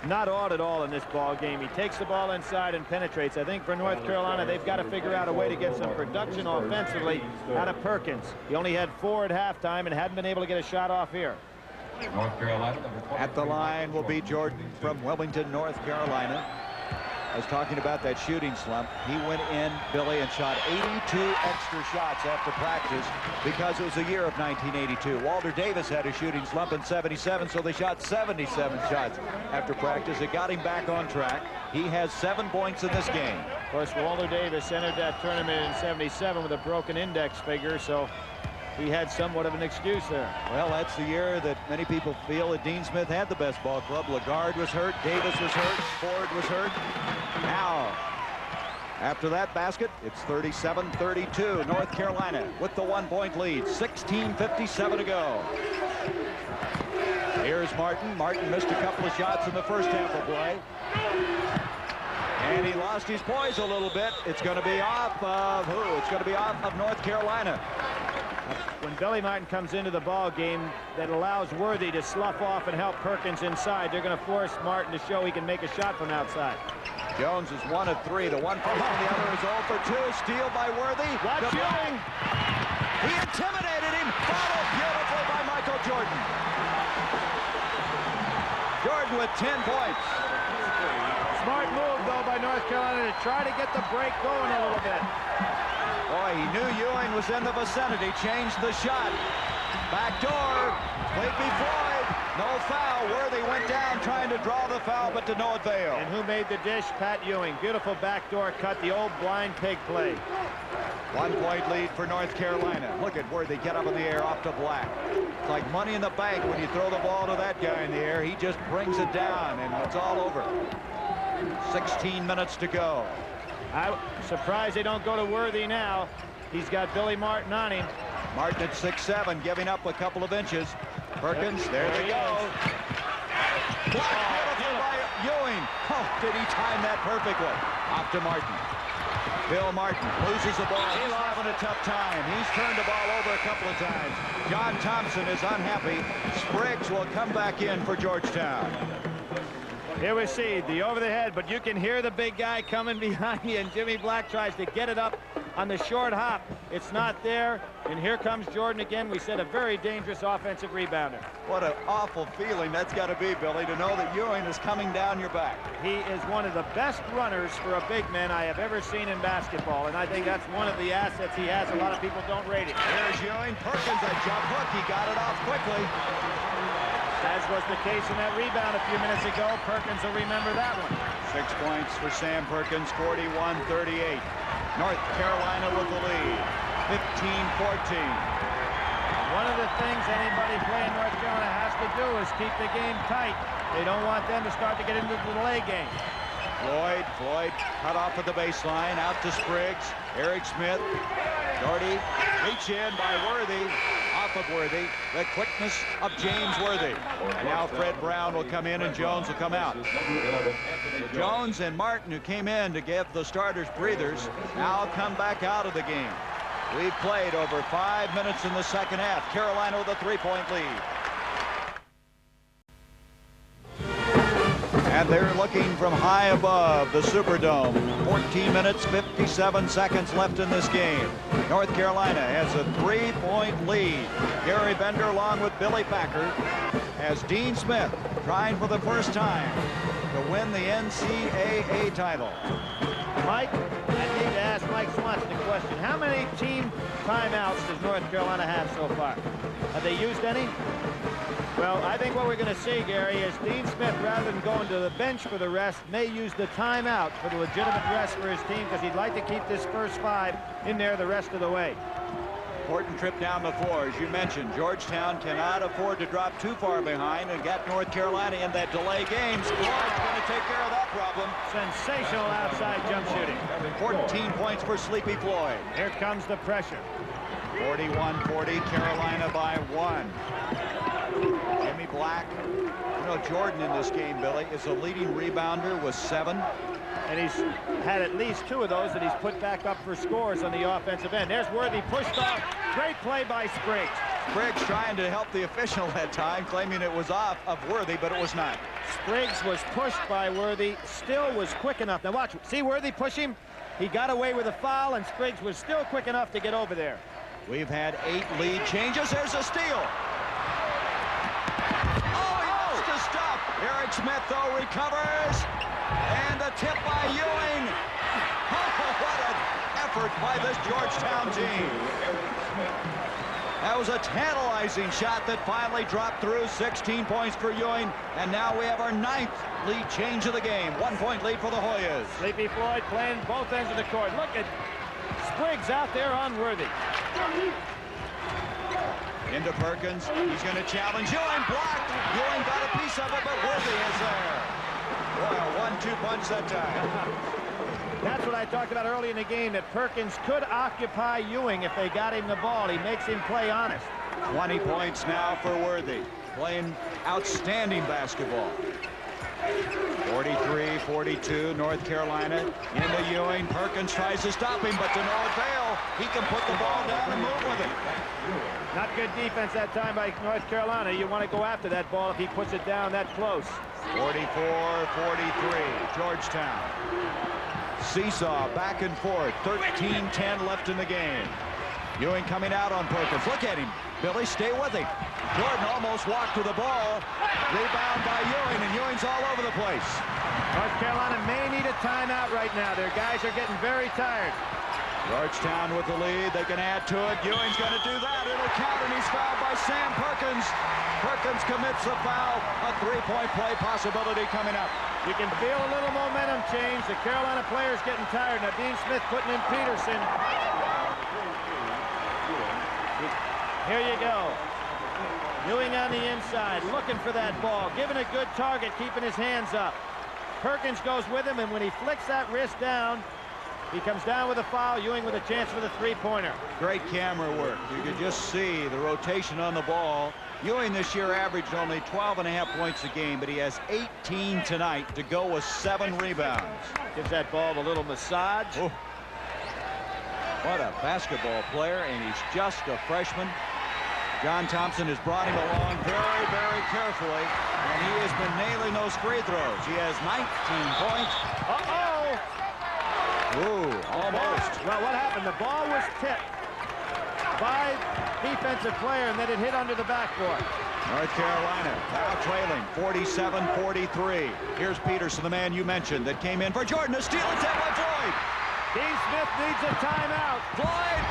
not awed at all in this ball game. He takes the ball inside and penetrates. I think for North Carolina, they've got to figure out a way to get some production offensively out of Perkins. He only had 4 at halftime and hadn't been able to get a shot off here. North Carolina. At the line will be Jordan from Wilmington, North Carolina. I was talking about that shooting slump. He went in, Billy, and shot 82 extra shots after practice because it was the year of 1982. Walter Davis had a shooting slump in 77, so they shot 77 shots after practice. It got him back on track. He has 7 points in this game. Of course, Walter Davis entered that tournament in 77 with a broken index finger, so he had somewhat of an excuse there. Well, that's the year that many people feel that Dean Smith had the best ball club. Lagarde was hurt, Davis was hurt, Ford was hurt. Now, after that basket, it's 37-32. North Carolina with the 1-point lead. 16:57 to go. Here's Martin. Martin missed a couple of shots in the first half of play. And he lost his poise a little bit. It's going to be off of who? It's going to be off of North Carolina. When Billy Martin comes into the ball game, that allows Worthy to slough off and help Perkins inside. They're going to force Martin to show he can make a shot from outside. Jones is 1 of 3. The one from the other is 0 for 2. Steal by Worthy. Watch Ewing. He intimidated him. Followed beautifully by Michael Jordan. Jordan with 10 points. Smart move, though, by North Carolina to try to get the break going a little bit. Boy, he knew Ewing was in the vicinity. Changed the shot. Back door. Sleepy Floyd. No foul. Worthy went down trying to draw the foul, but to no avail. And who made the dish? Pat Ewing. Beautiful backdoor cut. The old blind pig play. 1-point lead for North Carolina. Look at Worthy get up in the air off to Black. It's like money in the bank when you throw the ball to that guy in the air. He just brings it down, and it's all over. 16 minutes to go. I'm surprised they don't go to Worthy now. He's got Billy Martin on him. Martin at 6'7", giving up a couple of inches. Perkins, there they go. Beautiful by Ewing. Oh, did he time that perfectly? Off to Martin. Bill Martin loses the ball. He's having a tough time. He's turned the ball over a couple of times. John Thompson is unhappy. Spriggs will come back in for Georgetown. Here we see the over the head, but you can hear the big guy coming behind you, and Jimmy Black tries to get it up on the short hop. It's not there, and here comes Jordan again. We said a very dangerous offensive rebounder. What an awful feeling that's got to be, Billy, to know that Ewing is coming down your back. He is one of the best runners for a big man I have ever seen in basketball, and I think that's one of the assets he has. A lot of people don't rate it. Here's Ewing. Perkins, a jump hook. He got it off quickly. As was the case in that rebound a few minutes ago. Perkins will remember that one. 6 points for Sam Perkins, 41-38. North Carolina with the lead, 15-14. One of the things anybody playing North Carolina has to do is keep the game tight. They don't want them to start to get into the delay game. Floyd cut off at the baseline, out to Spriggs. Eric Smith, Doherty, reach in by Worthy. Off of Worthy, the quickness of James Worthy. And now Fred Brown will come in and Jones will come out. Jones and Martin, who came in to give the starters breathers, now come back out of the game. We've played over 5 minutes in the second half. Carolina with a 3-point lead. And they're looking from high above the Superdome. 14 minutes, 57 seconds left in this game. North Carolina has a 3-point lead. Gary Bender along with Billy Packer as Dean Smith trying for the first time to win the NCAA title. Mike, I need to ask Mike Swanson a question. How many team timeouts does North Carolina have so far? Have they used any? Well, I think what we're going to see, Gary, is Dean Smith, rather than going to the bench for the rest, may use the timeout for the legitimate rest for his team because he'd like to keep this first 5 in there the rest of the way. Important trip down the floor. As you mentioned, Georgetown cannot afford to drop too far behind and get North Carolina in that delay game. Floyd's going to take care of that problem. Sensational outside jump shooting. 14 points for Sleepy Floyd. Here comes the pressure. 41-40, Carolina by 1. Jimmy Black, you know, Jordan in this game, Billy, is a leading rebounder with 7. And he's had at least 2 of those that he's put back up for scores on the offensive end. There's Worthy pushed off. Great play by Spriggs. Spriggs trying to help the official that time, claiming it was off of Worthy, but it was not. Spriggs was pushed by Worthy, still was quick enough. Now watch, see Worthy push him? He got away with a foul, and Spriggs was still quick enough to get over there. We've had 8 lead changes. There's a steal. Stop. Eric Smith, though, recovers. And the tip by Ewing. Oh, what an effort by this Georgetown team. That was a tantalizing shot that finally dropped through. 16 points for Ewing. And now we have our 9th lead change of the game. 1-point lead for the Hoyas. Sleepy Floyd playing both ends of the court. Look at Spriggs out there on Worthy. Into Perkins. He's going to challenge Ewing. Blocked. Ewing got a piece of it, but Worthy is there. Boy, a 1-2 punch that time. That's what I talked about early in the game, that Perkins could occupy Ewing if they got him the ball. He makes him play honest. 20 points now for Worthy. Playing outstanding basketball. 43-42, North Carolina into Ewing. Perkins tries to stop him, but to no avail. He can put the ball down and move with it. Not good defense that time by North Carolina. You want to go after that ball if he puts it down that close. 44-43, Georgetown. Seesaw back and forth. 13-10 left in the game. Ewing coming out on Perkins. Look at him. Billy, stay with him. Jordan almost walked to the ball. Rebound by Ewing, and Ewing's all over the place. North Carolina may need a timeout right now. Their guys are getting very tired. Georgetown with the lead. They can add to it. Ewing's going to do that. It'll count, and he's fouled by Sam Perkins. Perkins commits the foul. A three-point play possibility coming up. You can feel a little momentum change. The Carolina players getting tired. Now Dean Smith putting in Peterson. Here you go. Ewing on the inside, looking for that ball, giving a good target, keeping his hands up. Perkins goes with him, and when he flicks that wrist down, he comes down with a foul. Ewing with a chance for the three-pointer. Great camera work. You could just see the rotation on the ball. Ewing this year averaged only 12.5 points a game, but he has 18 tonight to go with 7 rebounds. Gives that ball a little massage. Oh. What a basketball player, and he's just a freshman. John Thompson has brought him along very, very carefully, and he has been nailing those free throws. He has 19 points. Uh-oh! Ooh, almost. Well, what happened? The ball was tipped by defensive player, and then it hit under the backboard. North Carolina now trailing 47-43. Here's Peterson, the man you mentioned, that came in for Jordan. A steal attempt by Floyd. Dean Smith needs a timeout. Floyd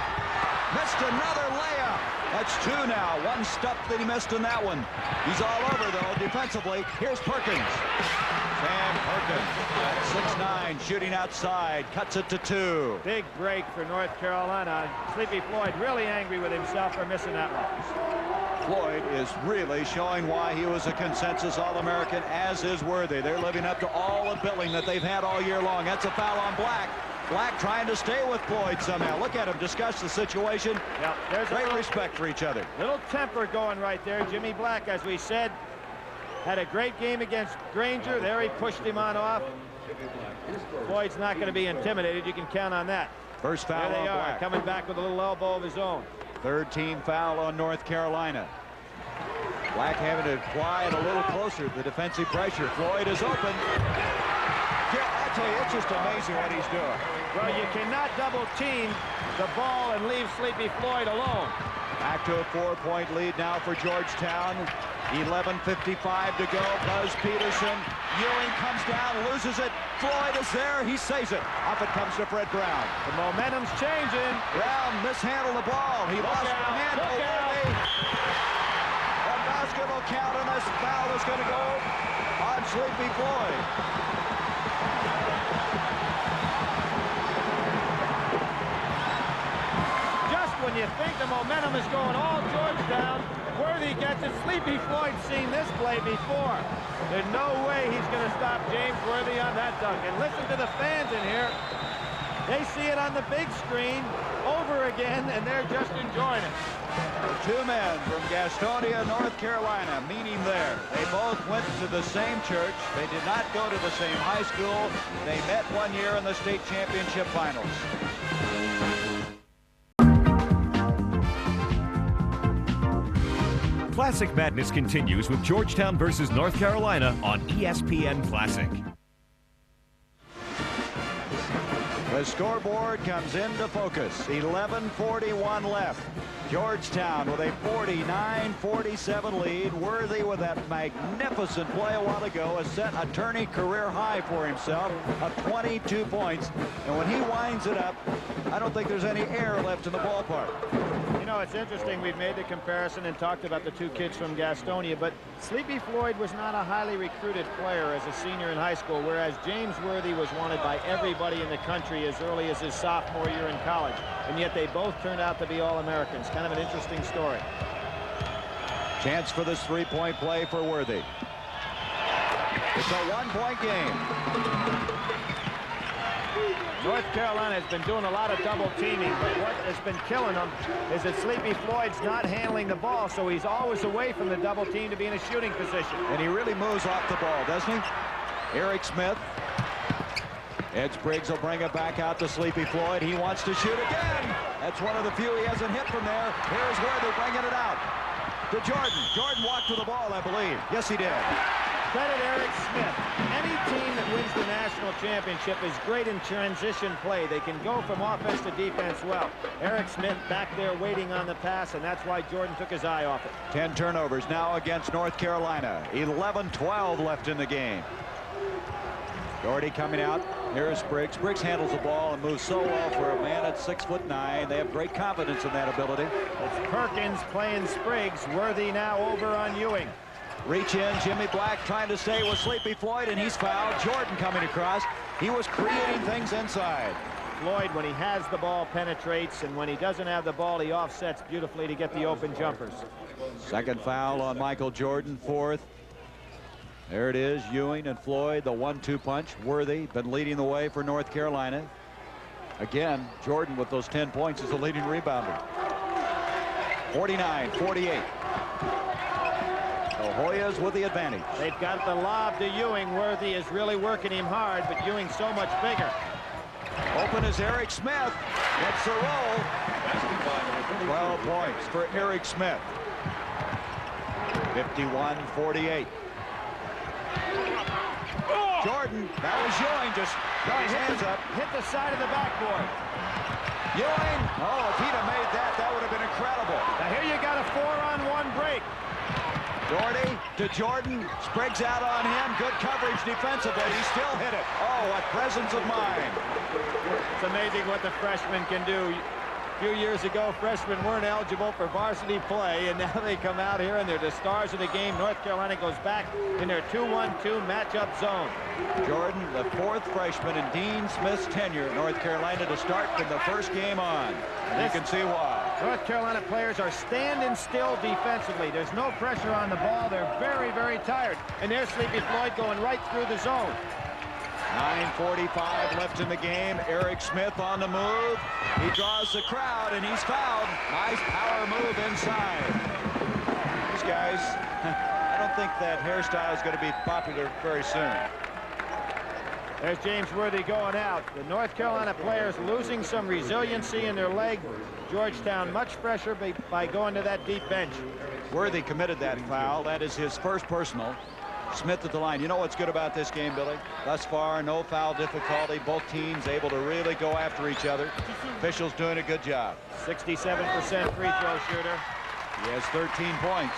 missed another layup. That's 2 now. One step that he missed in that one. He's all over, though, defensively. Here's Perkins. Sam Perkins, 6'9", shooting outside, cuts it to 2. Big break for North Carolina. Sleepy Floyd really angry with himself for missing that one. Floyd is really showing why he was a consensus All-American, as is Worthy. They're living up to all the billing that they've had all year long. That's a foul on Black. Black trying to stay with Floyd somehow. Look at him discuss the situation. Yep, there's great respect for each other. Little temper going right there. Jimmy Black, as we said, had a great game against Granger. There he pushed him on off. Floyd's not going to be intimidated. You can count on that. First foul there they on are, Black. coming back with a little elbow of his own. Third team foul on North Carolina. Black having to apply it a little closer. The defensive pressure. Floyd is open. Yeah, I tell you, it's just amazing what he's doing. Well, you cannot double team the ball and leave Sleepy Floyd alone. Back to a 4-point lead now for Georgetown. 11:55 to go. Buzz Peterson. Ewing comes down, loses it. Floyd is there. He saves it. Up it comes to Fred Brown. The momentum's changing. Brown mishandled the ball. He lost the handle. A basket will count, and this foul is going to go on Sleepy Floyd. When you think the momentum is going all Georgetown, Worthy gets it. Sleepy Floyd's seen this play before. There's no way he's going to stop James Worthy on that dunk. And listen to the fans in here. They see it on the big screen over again, and they're just enjoying it. 2 men from Gastonia, North Carolina, meeting there. They both went to the same church. They did not go to the same high school. They met one year in the state championship finals. Classic Madness continues with Georgetown versus North Carolina on ESPN Classic. The scoreboard comes into focus. 11:41 left. Georgetown with a 49-47 lead. Worthy with that magnificent play a while ago has set a tourney career high for himself of 22 points. And when he winds it up, I don't think there's any air left in the ballpark. You know, it's interesting. We've made the comparison and talked about the 2 kids from Gastonia, but Sleepy Floyd was not a highly recruited player as a senior in high school, whereas James Worthy was wanted by everybody in the country as early as his sophomore year in college. And yet they both turned out to be All-Americans. Kind of an interesting story. Chance for this three-point play for Worthy. It's a one-point game. North Carolina has been doing a lot of double teaming, but what has been killing them is that Sleepy Floyd's not handling the ball, so he's always away from the double team to be in a shooting position. And he really moves off the ball, doesn't he? Eric Smith. Ed Spriggs will bring it back out to Sleepy Floyd. He wants to shoot again. That's one of the few he hasn't hit from there. Here's Worthy bringing it out to Jordan. Jordan walked with the ball, I believe. Yes, he did. Credit Eric Smith. Any team that wins the national championship is great in transition play. They can go from offense to defense well. Eric Smith back there waiting on the pass, and that's why Jordan took his eye off it. 10 turnovers now against North Carolina. 11-12 left in the game. Doherty coming out. Here's Spriggs. Spriggs handles the ball and moves so well for a man at 6'9". They have great confidence in that ability. It's Perkins playing Spriggs. Worthy now over on Ewing. Reach in, Jimmy Black trying to stay with Sleepy Floyd, and he's fouled. Jordan coming across. He was creating things inside. Floyd, when he has the ball, penetrates, and when he doesn't have the ball, he offsets beautifully to get the open jumpers. Second foul on Michael Jordan, fourth. There it is, Ewing and Floyd, the 1-2 punch. Worthy been leading the way for North Carolina. Again, Jordan with those 10 points is the leading rebounder. 49-48. The Hoyas with the advantage. They've got the lob to Ewing. Worthy is really working him hard, but Ewing's so much bigger. Open is Eric Smith. Gets the roll. 12 points for Eric Smith. 51-48. Jordan, that was Ewing, just got his hands up. Hit the side of the backboard. Ewing, oh, if he'd have made that, that would have been incredible. Now here you got a 4-on-1 break. Doherty to Jordan. Spriggs out on him. Good coverage defensively. He still hit it. Oh, what presence of mind. It's amazing what the freshmen can do. A few years ago, freshmen weren't eligible for varsity play, and now they come out here and they're the stars of the game. North Carolina goes back in their 2-1-2 matchup zone. Jordan, the fourth freshman in Dean Smith's tenure at North Carolina to start from the first game on. And you can see why. North Carolina players are standing still defensively. There's no pressure on the ball. They're very, very tired. And there's Sleepy Floyd going right through the zone. 9:45 left in the game. Eric Smith on the move. He draws the crowd, and he's fouled. Nice power move inside. These guys, I don't think that hairstyle is going to be popular very soon. There's James Worthy going out. The North Carolina players losing some resiliency in their leg. Georgetown much fresher by going to that deep bench. Worthy committed that foul. That is his first personal. Smith at the line. You know what's good about this game, Billy? Thus far, no foul difficulty. Both teams able to really go after each other. Officials doing a good job. 67% free throw shooter. He has 13 points.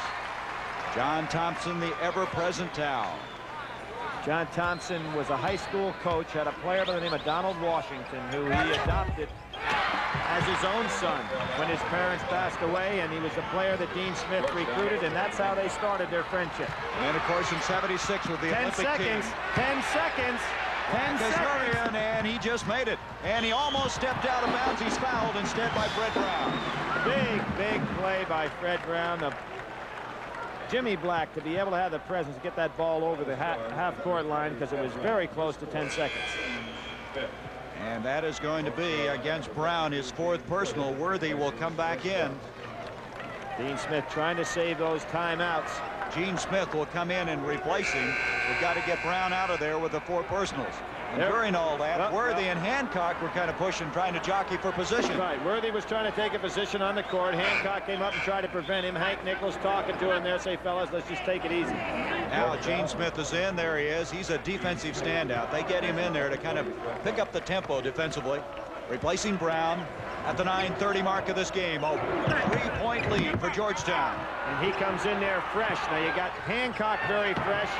John Thompson, the ever-present towel. John Thompson was a high school coach, had a player by the name of Donald Washington, who he adopted as his own son when his parents passed away, and he was the player that Dean Smith recruited, and that's how they started their friendship. And then, of course, in '76 with the Olympic team. 10 seconds. 10 seconds. And he just made it. And he almost stepped out of bounds. He's fouled instead by Fred Brown. Big play by Fred Brown. Jimmy Black to be able to have the presence to get that ball over the half-court line, because it was very close to 10 seconds. And that is going to be against Brown, his fourth personal. Worthy will come back in. Dean Smith trying to save those timeouts. Gene Smith will come in and replace him. We've got to get Brown out of there with the four personals. And during all that, Worthy and Hancock were kind of pushing, trying to jockey for position. Right, Worthy was trying to take a position on the court. Hancock came up and tried to prevent him. Hank Nichols talking to him there, say, fellas, let's just take it easy. Now Gene Smith is in. There he is. He's a defensive standout. They get him in there to kind of pick up the tempo defensively. Replacing Brown at the 9:30 mark of this game. A 3-point lead for Georgetown. And he comes in there fresh. Now you got Hancock very fresh,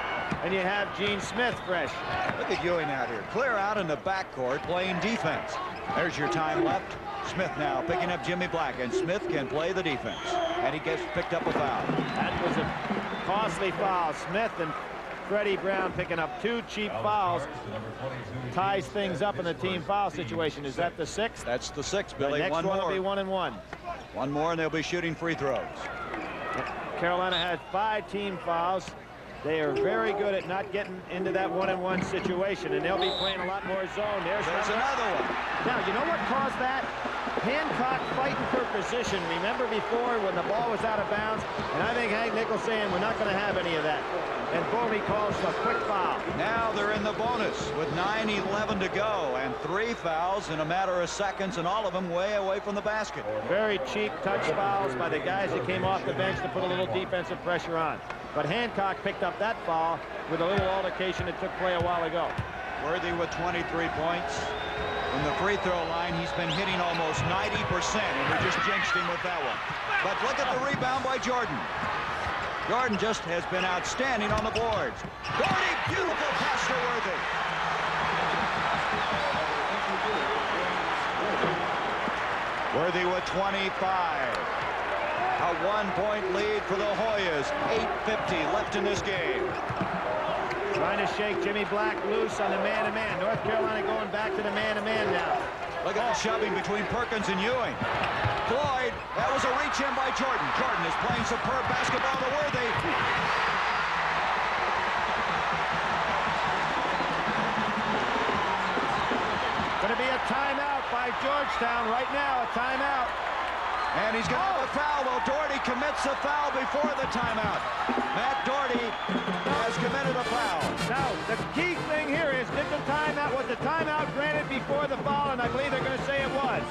and you have Gene Smith fresh. Look at Ewing out here. Clear out in the backcourt playing defense. There's your time left. Smith now picking up Jimmy Black, and Smith can play the defense. And he gets picked up a foul. That was a costly foul. Smith and Freddie Brown picking up 2 cheap fouls. Ties things up in the team foul situation. Is that the 6th? That's the 6th, Billy. The next one one more. will be 1-1. One more, and they'll be shooting free throws. Carolina had 5 team fouls. They are very good at not getting into that one-on-one situation, and they'll be playing a lot more zone. There's another one. Now, you know what caused that? Hancock fighting for position. Remember before when the ball was out of bounds? And I think Hank Nichols saying we're not going to have any of that. And Boney calls a quick foul. Now they're in the bonus with 9:11 to go, and 3 fouls in a matter of seconds, and all of them way away from the basket. Very cheap touch fouls by the guys that came off the bench to put a little defensive pressure on. But Hancock picked up that foul with a little altercation that took play a while ago. Worthy with 23 points. From the free throw line, he's been hitting almost 90%, and we just jinxed him with that one. But look at the rebound by Jordan. Jordan just has been outstanding on the boards. Doherty, beautiful pass to Worthy. Worthy with 25. A 1-point lead for the Hoyas. 8:50 left in this game. Trying to shake Jimmy Black loose on the man-to-man. North Carolina going back to the man-to-man now. Look at the shoving between Perkins and Ewing. Floyd, that was a reach in by Jordan. Jordan is playing superb basketball to Worthy. Going to be a timeout by Georgetown right now, a timeout. And he's going to have a foul, though. Doherty commits a foul before the timeout. Matt Doherty has committed a foul. Now, the key thing here is, was the timeout granted before the foul? And I believe they're going to say it was.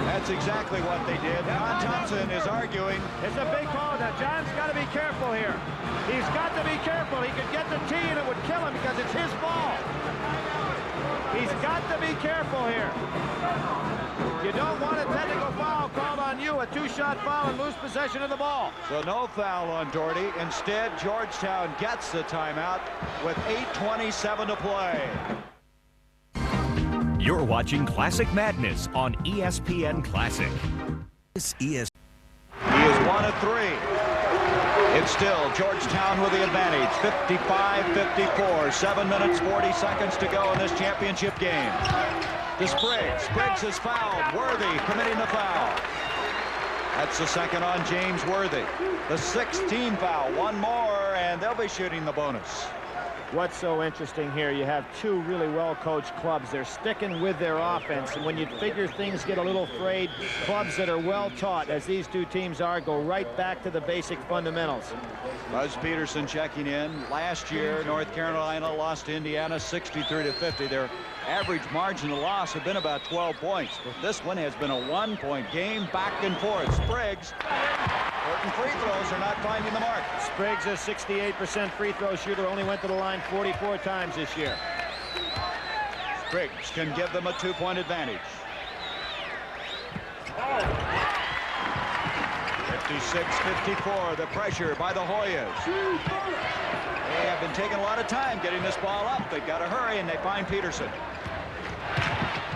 That's exactly what they did. John Thompson is arguing. It's a big call. Now, John's got to be careful here. He's got to be careful. He could get the tee and it would kill him because it's his ball. He's got to be careful here. You don't want a technical foul called on you, a 2-shot foul and lose possession of the ball. So no foul on Doherty. Instead, Georgetown gets the timeout with 8:27 to play. You're watching Classic Madness on ESPN Classic. He is 1 of 3. It's still Georgetown with the advantage. 55-54. 7 minutes, 40 seconds to go in this championship game. To Spriggs. Spriggs is fouled. Worthy committing the foul. That's the second on James Worthy. The 6th team foul. One more, and they'll be shooting the bonus. What's so interesting here, you have 2 really well-coached clubs. They're sticking with their offense, and when you figure things get a little frayed, clubs that are well-taught, as these 2 teams are, go right back to the basic fundamentals. Buzz Peterson checking in. Last year, North Carolina lost to Indiana 63-50. Their average margin of loss have been about 12 points. This one has been a 1-point game, back and forth. Spriggs, certain free throws are not finding the mark. Spriggs, a 68% free throw shooter, only went to the line 44 times this year. Spriggs can give them a 2-point advantage. 56-54, the pressure by the Hoyas. They have been taking a lot of time getting this ball up. They've got to hurry, and they find Peterson.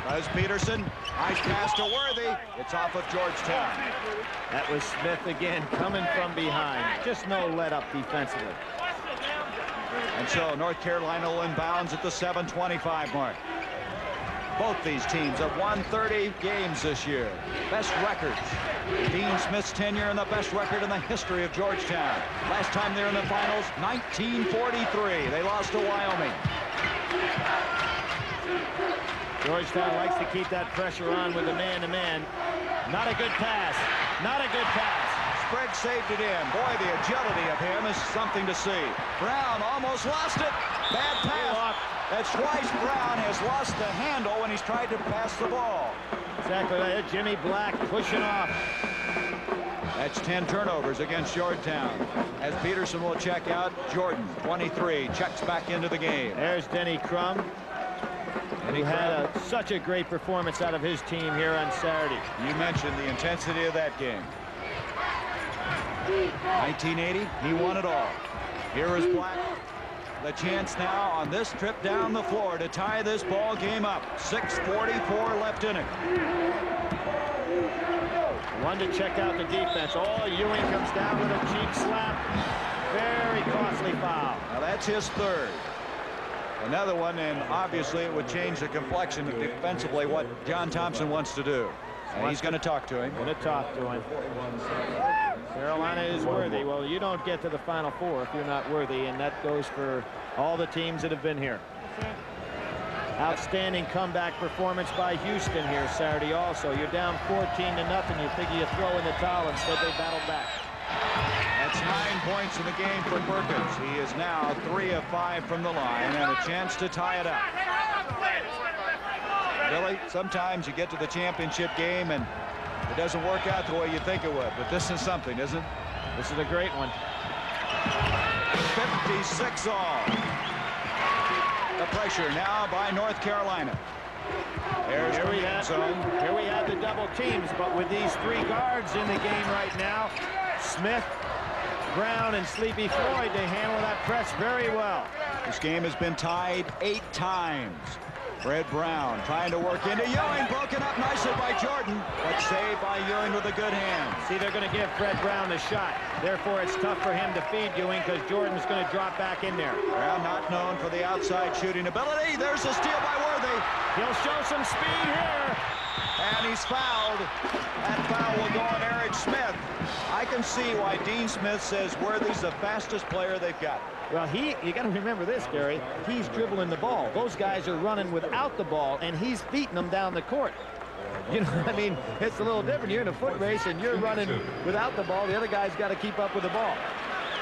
Buzz Peterson, nice pass to Worthy. It's off of Georgetown. That was Smith again, coming from behind. Just no let-up defensively. And so North Carolina will inbounds at the 7:25 mark. Both these teams have won 30 games this year. Best records. Dean Smith's tenure and the best record in the history of Georgetown. Last time they were in the finals, 1943. They lost to Wyoming. Georgetown likes to keep that pressure on with the man-to-man. Not a good pass. Not a good pass. Spriggs saved it in. Boy, the agility of him is something to see. Brown almost lost it. Bad pass. That's twice Brown has lost the handle when he's tried to pass the ball. Exactly right. Jimmy Black pushing off. That's 10 turnovers against Georgetown. As Peterson will check out, Jordan, 23, checks back into the game. There's Denny Crum, who had such a great performance out of his team here on Saturday. You mentioned the intensity of that game. 1980, he won it all. Here is Black. The chance now on this trip down the floor to tie this ball game up. 6:44 left in it. One to check out the defense. Oh, Ewing comes down with a cheap slap. Very costly foul. Now that's his 3rd. Another one, and obviously it would change the complexion of defensively what John Thompson wants to do. And he's going to talk to him. Going to talk to him. Carolina is worthy. Well, you don't get to the Final Four if you're not worthy, and that goes for all the teams that have been here. Outstanding comeback performance by Houston here Saturday also. You're down 14-0. You figure you throw in the towel. Instead, they battled back. That's 9 points in the game for Perkins. He is now 3 of 5 from the line and a chance to tie it up. Billy, sometimes you get to the championship game and it doesn't work out the way you think it would, but this is something, isn't it? This is a great one. 56 all. The pressure now by North Carolina. There's Here we have the double teams, but with these 3 guards in the game right now, Smith, Brown, and Sleepy Floyd, they handle that press very well. This game has been tied 8 times. Fred Brown trying to work into Ewing, broken up nicely by Jordan, but saved by Ewing with a good hand. See, they're going to give Fred Brown the shot. Therefore, it's tough for him to feed Ewing because Jordan's going to drop back in there. Brown not known for the outside shooting ability. There's a steal by Worthy. He'll show some speed here. And he's fouled. That foul will go on Eric Smith. I can see why Dean Smith says Worthy's the fastest player they've got. Well, you got to remember this, Gary. He's dribbling the ball. Those guys are running without the ball, and he's beating them down the court. You know, I mean, it's a little different. You're in a foot race, and you're running without the ball. The other guy's got to keep up with the ball.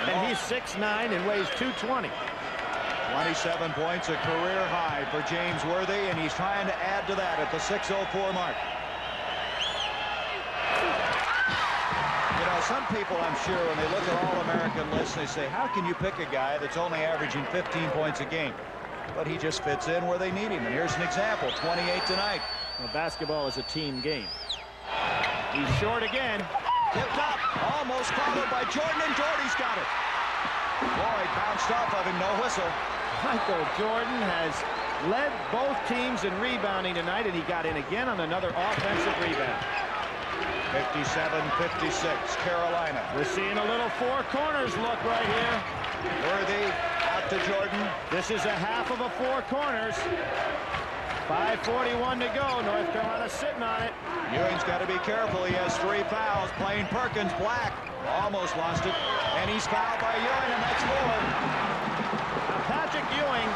And he's 6'9" and weighs 220. 27 points, a career high for James Worthy, and he's trying to add to that at the 6:04 mark. You know, some people, I'm sure, when they look at All-American lists, they say, how can you pick a guy that's only averaging 15 points a game? But he just fits in where they need him. And here's an example, 28 tonight. Well, basketball is a team game. He's short again. Tipped up, almost followed by Jordan, and Jordy's got it. Floyd bounced off of him, no whistle. Michael Jordan has led both teams in rebounding tonight, and he got in again on another offensive rebound. 57-56, Carolina. We're seeing a little 4 corners look right here. Worthy out to Jordan. This is a half of a 4 corners. 5:41 to go. North Carolina sitting on it. Ewing's got to be careful. He has 3 fouls. Playing Perkins, Black almost lost it. And he's fouled by Ewing, and that's 4. Now, Patrick Ewing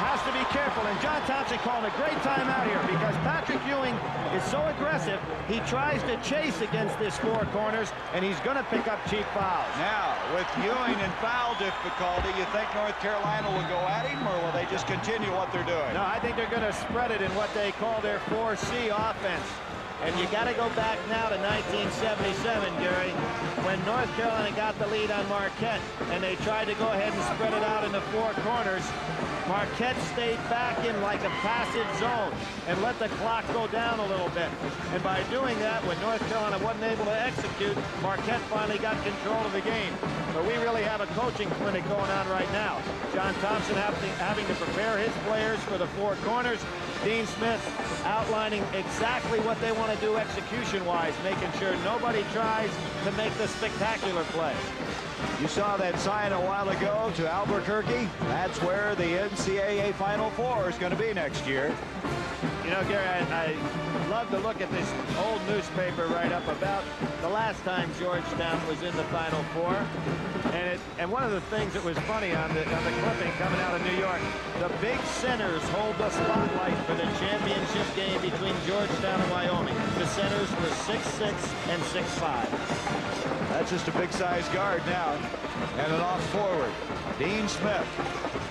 has to be careful, and John Thompson called a great timeout here because Patrick Ewing is so aggressive. He tries to chase against this 4 corners, and he's going to pick up cheap fouls. Now, with Ewing in foul difficulty, you think North Carolina will go at him, or will they just continue what they're doing? No, I think they're going to spread it in what they call their 4C offense. And you got to go back now to 1977, Gary, when North Carolina got the lead on Marquette, and they tried to go ahead and spread it out in the 4 corners. Marquette stayed back in like a passive zone and let the clock go down a little bit. And by doing that, when North Carolina wasn't able to execute, Marquette finally got control of the game. But we really have a coaching clinic going on right now. John Thompson having to prepare his players for the 4 corners. Dean Smith outlining exactly what they want to do execution-wise, making sure nobody tries to make the spectacular play. You saw that sign a while ago to Albuquerque. That's where the NCAA Final Four is going to be next year. You know, Gary, I love to look at this old newspaper write-up about the last time Georgetown was in the Final Four. And one of the things that was funny on the clipping coming out of New York, the big centers hold the spotlight for the championship game between Georgetown and Wyoming. The centers were 6'6" and 6'5". That's just a big-sized guard now. And an off forward. Dean Smith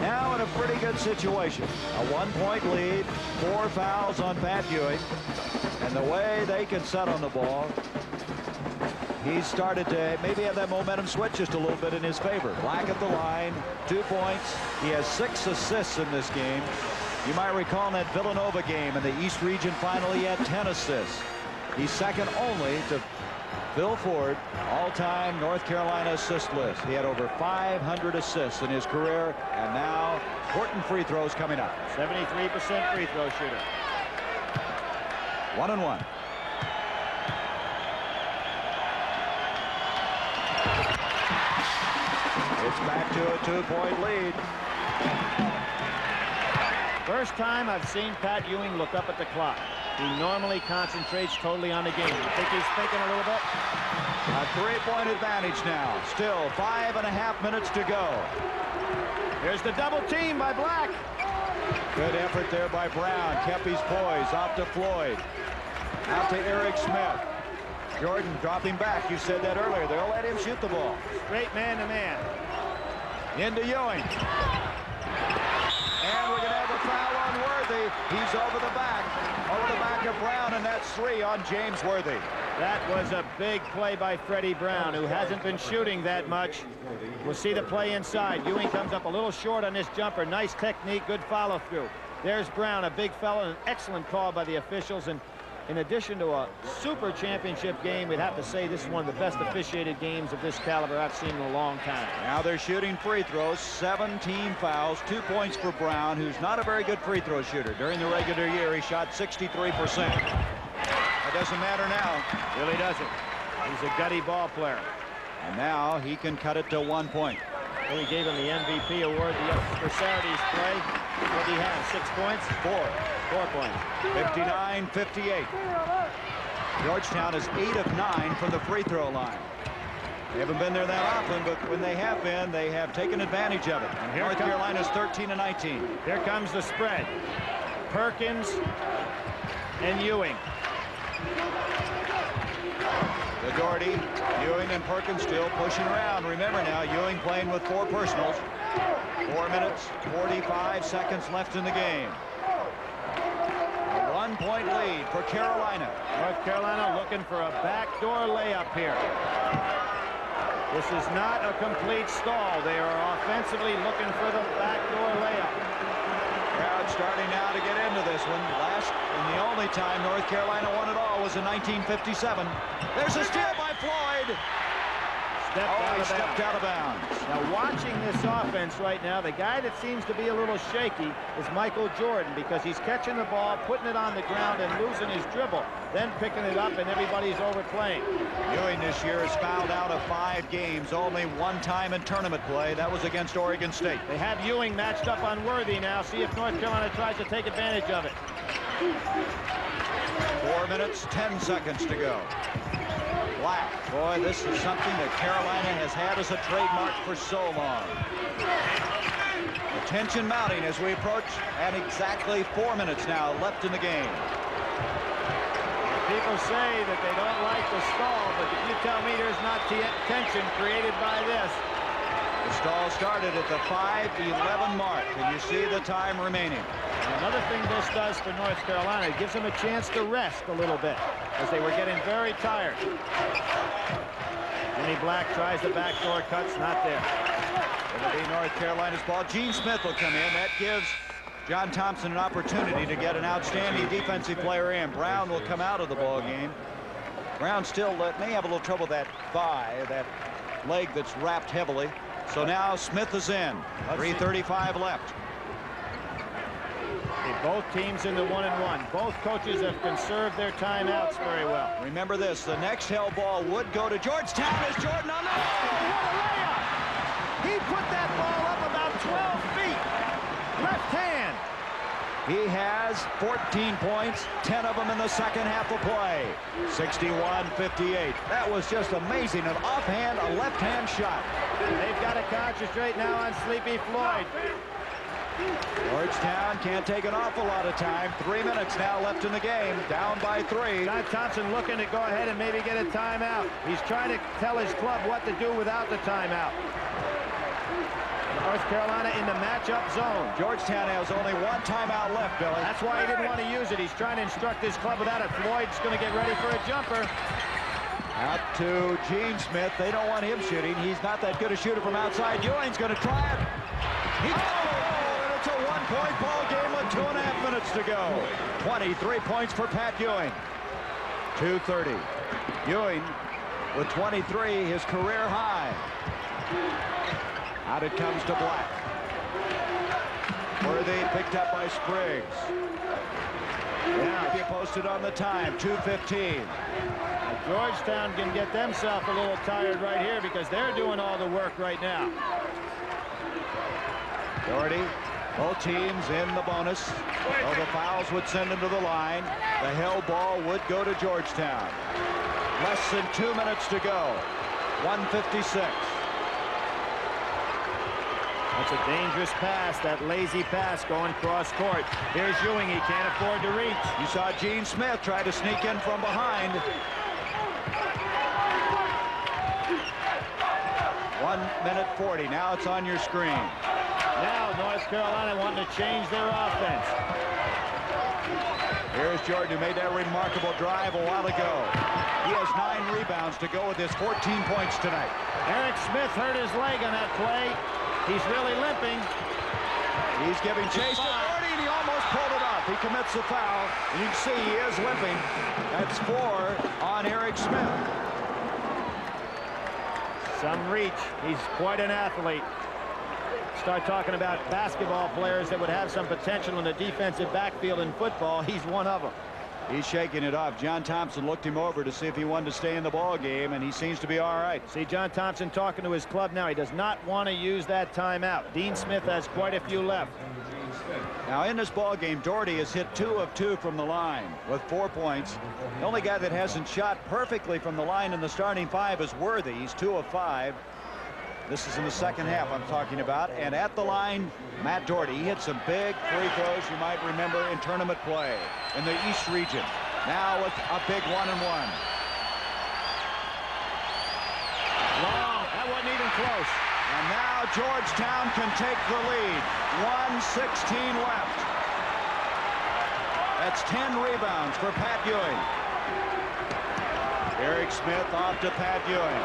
now in a pretty good situation. A 1-point lead, 4 fouls on Pat Ewing. And the way they can set on the ball, he's started to maybe have that momentum switch just a little bit in his favor. Black at the line, 2 points. He has 6 assists in this game. You might recall in that Villanova game in the East Region Final, he had 10 assists. He's second only to Phil Ford, all-time North Carolina assist list. He had over 500 assists in his career, and now important free throws coming up. 73% free throw shooter. 1-1. It's back to a 2-point lead. First time I've seen Pat Ewing look up at the clock. He normally concentrates totally on the game. You think he's thinking a little bit? A 3-point advantage now. Still 5.5 minutes to go. Here's the double team by Black. Good effort there by Brown. Kept his poise. Off to Floyd. Out to Eric Smith. Jordan dropping back. You said that earlier. They'll let him shoot the ball. Straight man-to-man. Into Ewing. And we're going to have a foul on Worthy. He's over the back of Brown, and that's 3 on James Worthy. That was a big play by Freddie Brown, who hasn't been shooting that much. We'll see the play inside. Ewing comes up a little short on this jumper. Nice technique, good follow-through. There's Brown, a big fellow, an excellent call by the officials. And in addition to a super championship game, we'd have to say this is one of the best officiated games of this caliber I've seen in a long time. Now they're shooting free throws. 17 fouls, 2 points for Brown, who's not a very good free throw shooter. During the regular year, he shot 63%. It doesn't matter now. Really doesn't. He's a gutty ball player. And now he can cut it to 1 point. Well, we gave him the MVP award for Saturday's play. What did he have? 6 points? 4 points. 59-58. Georgetown is 8 of 9 from the free throw line. They haven't been there that often, but when they have been, they have taken advantage of it. And North Carolina's 13-19. Here comes the spread. Perkins and Ewing. The Doherty, Ewing, and Perkins still pushing around. Remember now, Ewing playing with 4 personals. 4 minutes, 45 seconds left in the game. A 1-point lead for Carolina. North Carolina looking for a backdoor layup here. This is not a complete stall. They are offensively looking for the backdoor layup. Crowd starting now to get into this one. Last and the only time North Carolina won it all was in 1957. There's a steal by Floyd. Stepped out of bounds. Now watching this offense right now, the guy that seems to be a little shaky is Michael Jordan, because he's catching the ball, putting it on the ground, and losing his dribble, then picking it up, and everybody's overplaying. Ewing this year has fouled out of 5 games, only 1 time in tournament play. That was against Oregon State. They have Ewing matched up on Worthy now. See if North Carolina tries to take advantage of it. 4 minutes, 10 seconds to go. Black. Boy, this is something that Carolina has had as a trademark for so long. The tension mounting as we approach, and exactly 4 minutes now left in the game. People say that they don't like the stall, but if you tell me there's not tension created by this. The stall started at the 5:11 mark, and you see the time remaining. Another thing this does for North Carolina, it gives them a chance to rest a little bit, as they were getting very tired. Jimmy Black tries the backdoor cuts, not there. It'll be North Carolina's ball. Gene Smith will come in. That gives John Thompson an opportunity to get an outstanding defensive player in. Brown will come out of the ball game. Brown still may have a little trouble with that thigh, that leg that's wrapped heavily. So now Smith is in. 3:35 left. Both teams in the 1-and-1. Both coaches have conserved their timeouts very well. Remember this, the next held ball would go to Georgetown as Jordan on the... Oh, what a layup! He put that ball up about 12 feet. Left hand. He has 14 points, 10 of them in the second half of play. 61-58. That was just amazing. An offhand, a left-hand shot. They've got to concentrate now on Sleepy Floyd. Georgetown can't take an awful lot of time. 3 minutes now left in the game, down by 3. John Thompson looking to go ahead and maybe get a timeout. He's trying to tell his club what to do without the timeout. North Carolina in the matchup zone. Georgetown has only 1 timeout left, Billy. That's why he didn't want to use it. He's trying to instruct his club without it. Floyd's going to get ready for a jumper. Out to Gene Smith. They don't want him shooting. He's not that good a shooter from outside. Ewing's going to try it. It's a 1-point ball game with 2.5 minutes to go. 23 points for Pat Ewing. 2:30. Ewing with 23, his career high. Out it comes to Black. Worthy picked up by Spriggs. Yeah, he posted on the time, 2:15. Georgetown can get themselves a little tired right here because they're doing all the work right now. Doherty, both teams in the bonus. Well, the fouls would send them to the line. The held ball would go to Georgetown. Less than 2 minutes to go. 1:56. That's a dangerous pass, that lazy pass going cross court. Here's Ewing. He can't afford to reach. You saw Gene Smith try to sneak in from behind. 1:40. Now it's on your screen. Now North Carolina wanting to change their offense. Here's Jordan, who made that remarkable drive a while ago. He has 9 rebounds to go with his 14 points tonight. Eric Smith hurt his leg on that play. He's really limping. He's giving chase to Doherty, and he almost pulled it off. He commits the foul, and you can see he is limping. That's 4 on Eric Smith. Some reach. He's quite an athlete. Start talking about basketball players that would have some potential in the defensive backfield in football. He's one of them. He's shaking it off. John Thompson looked him over to see if he wanted to stay in the ball game, and he seems to be all right. See John Thompson talking to his club now. He does not want to use that timeout. Dean Smith has quite a few left. Now in this ball game, Doherty has hit 2 of 2 from the line with 4 points. The only guy that hasn't shot perfectly from the line in the starting 5 is Worthy. He's 2 of 5. This is in the second half I'm talking about. And at the line, Matt Doherty. He hit some big free throws you might remember in tournament play in the East region. Now with a big 1-and-1. Long. That wasn't even close. And now Georgetown can take the lead. 1:16 left. That's 10 rebounds for Pat Ewing. Eric Smith off to Pat Ewing.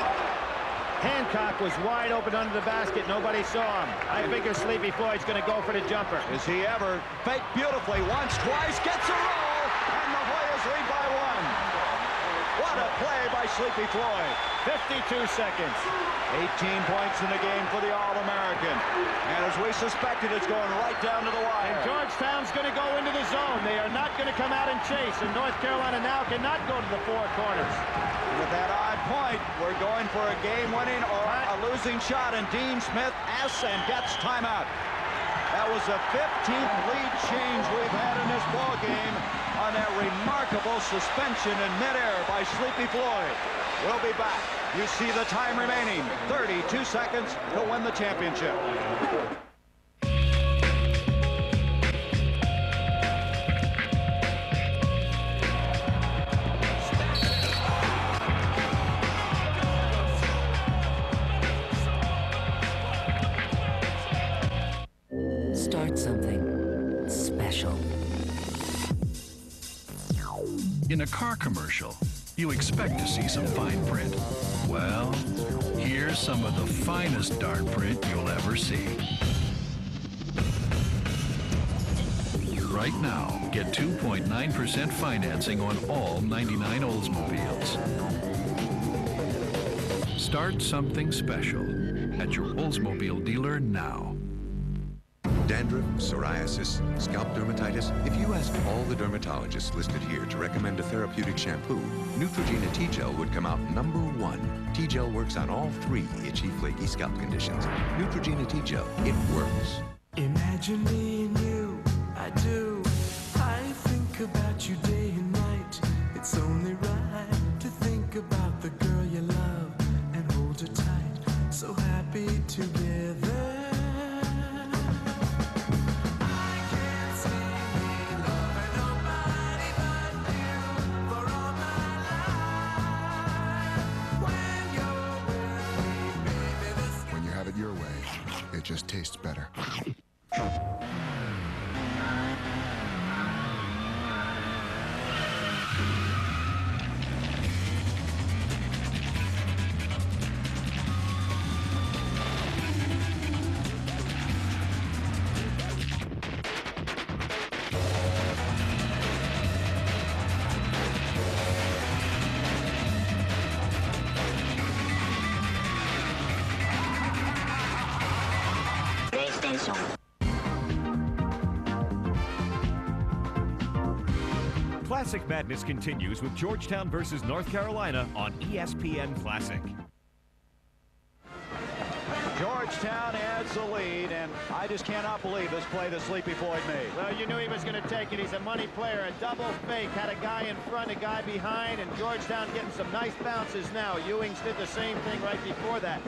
Hancock was wide open under the basket. Nobody saw him. I figure Sleepy Floyd's going to go for the jumper. Is he ever? Fake beautifully once, twice, gets a roll, and the Hoyas lead by 1. What a play by Sleepy Floyd. 52 seconds. 18 points in the game for the All-American. And as we suspected, it's going right down to the wire. And Georgetown's going to go into the zone. They are not going to come out and chase. And North Carolina now cannot go to the 4 corners. With that odd point, we're going for a game-winning or a losing shot, and Dean Smith asks and gets timeout. That was the 15th lead change we've had in this ball game on that remarkable suspension in midair by Sleepy Floyd. We'll be back. You see the time remaining, 32 seconds to win the championship. Start something special. In a car commercial, you expect to see some fine print. Well, here's some of the finest dart print you'll ever see. Right now, get 2.9% financing on all 99 Oldsmobiles. Start something special at your Oldsmobile dealer now. Dandruff, psoriasis, scalp dermatitis. If you asked all the dermatologists listed here to recommend a therapeutic shampoo, Neutrogena T-Gel would come out #1. T-Gel works on all 3 itchy, flaky scalp conditions. Neutrogena T-Gel, it works. Imagine me and you, I do. I think about you day and night. It's only right to think about the girl you love and hold her tight. So happy together. Your way, it just tastes better. Classic Madness continues with Georgetown versus North Carolina on ESPN Classic. Georgetown adds the lead, and I just cannot believe this play that Sleepy Floyd made. Well, you knew he was going to take it. He's a money player. A double fake. Had a guy in front, a guy behind, and Georgetown getting some nice bounces now. Ewings did the same thing right before that.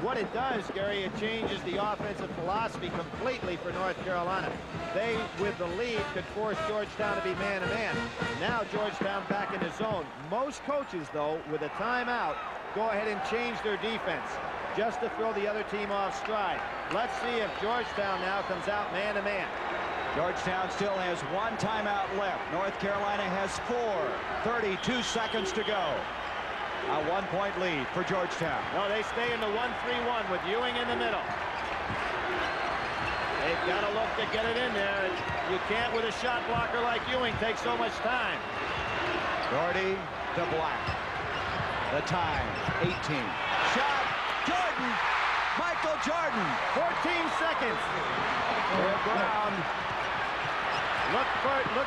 What it does, Gary, it changes the offensive philosophy completely for North Carolina. They, with the lead, could force Georgetown to be man-to-man. Now Georgetown back in the zone. Most coaches, though, with a timeout, go ahead and change their defense just to throw the other team off stride. Let's see if Georgetown now comes out man-to-man. Georgetown still has one timeout left. North Carolina has 4. 32 seconds to go. A 1-point lead for Georgetown. No, they stay in the 1-3-1 with Ewing in the middle. They've got to look to get it in there. You can't, with a shot blocker like Ewing, take so much time. Doherty to Black. The time, 18. Shot, Jordan, Michael Jordan. 14 seconds. Brown. Look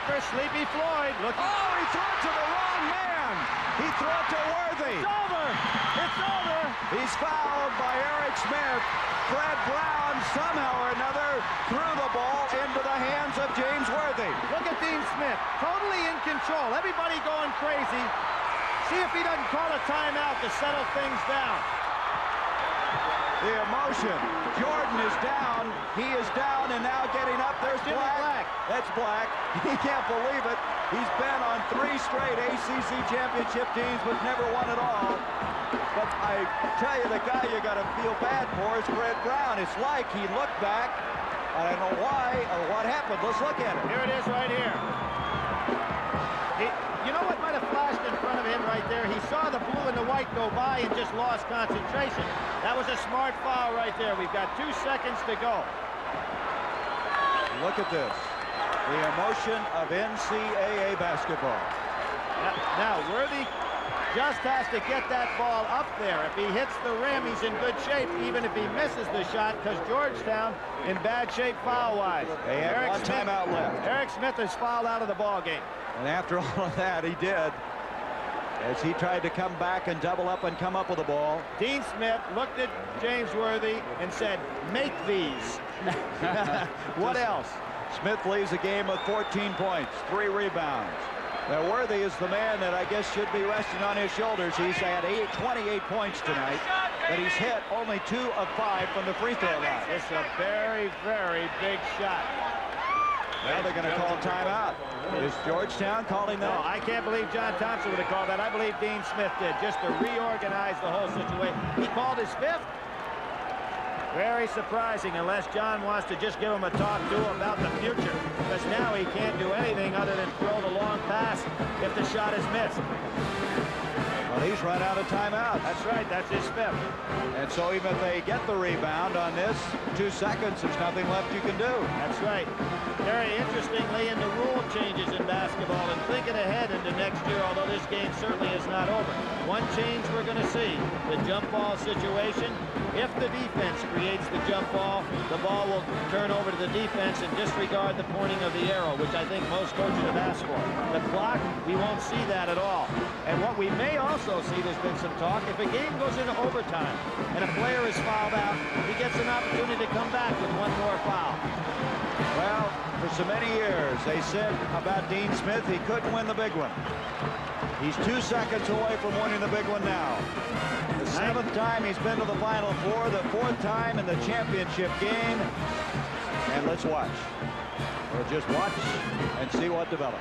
for Sleepy Floyd. Oh, he threw it to the wrong man. He threw it to Worthy. It's over. It's over. He's fouled by Eric Smith. Fred Brown somehow or another threw the ball into the hands of James Worthy. Look at Dean Smith, totally in control. Everybody going crazy. See if he doesn't call a timeout to settle things down. The emotion. Jordan is down. He is down and now getting up. There's Black. That's Black. He can't believe it. He's been on 3 straight ACC championship teams but never won at all. But I tell you, the guy you got to feel bad for is Fred Brown. It's like he looked back. I don't know why or what happened. Let's look at it. Here it is right here. You know what might have flashed in front of him right there? He saw the blue and the white go by and just lost concentration. That was a smart foul right there. We've got 2 seconds to go. Look at this. The emotion of NCAA basketball. Now, Worthy just has to get that ball up there. If he hits the rim, he's in good shape, even if he misses the shot, because Georgetown in bad shape foul-wise. They have one timeout left. Eric Smith is fouled out of the ball game. And after all of that, he did. As he tried to come back and double up and come up with the ball. Dean Smith looked at James Worthy and said, make these. What else? Smith leaves the game with 14 points, 3 rebounds. Now, Worthy is the man that I guess should be resting on his shoulders. He's had 28 points tonight, but he's hit only 2 of 5 from the free throw line. It's a very, very big shot. Now they're going to call timeout. Is Georgetown calling that? No, I can't believe John Thompson would have called that. I believe Dean Smith did, just to reorganize the whole situation. He called his 5th. Very surprising, unless John wants to just give him a talk to about the future, because now he can't do anything other than throw the long pass if the shot is missed. Well, he's run out of timeout. That's right. That's his 5th. And so even if they get the rebound on this, 2 seconds, there's nothing left you can do. That's right. Very interestingly, in the rule changes in basketball and thinking ahead into next year, although this game certainly is not over. One change we're going to see, the jump ball situation. If the defense creates the jump ball, the ball will turn over to the defense and disregard the pointing of the arrow, which I think most coaches have asked for. The clock, we won't see that at all. And what we may also see, there's been some talk, if a game goes into overtime and a player is fouled out, he gets an opportunity to come back with 1 more foul. Well, for so many years, they said about Dean Smith, he couldn't win the big one. He's 2 seconds away from winning the big one now. The 7th time he's been to the Final Four, the 4th time in the championship game. And let's watch. We'll just watch and see what develops.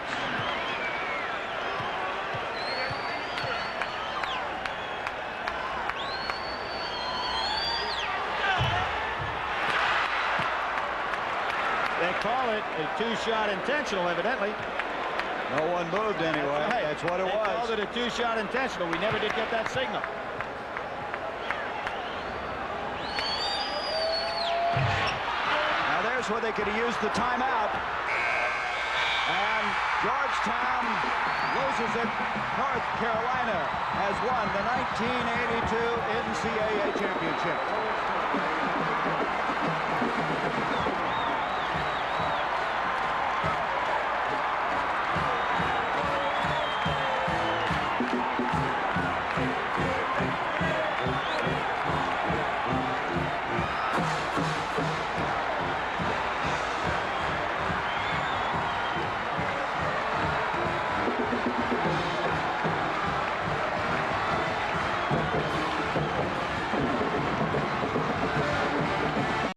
They call it a 2-shot intentional, evidently. No one moved anyway. That's what it was. They called it a 2-shot intentional. We never did get that signal. Now there's where they could have used the timeout. And Georgetown loses it. North Carolina has won the 1982 NCAA championship.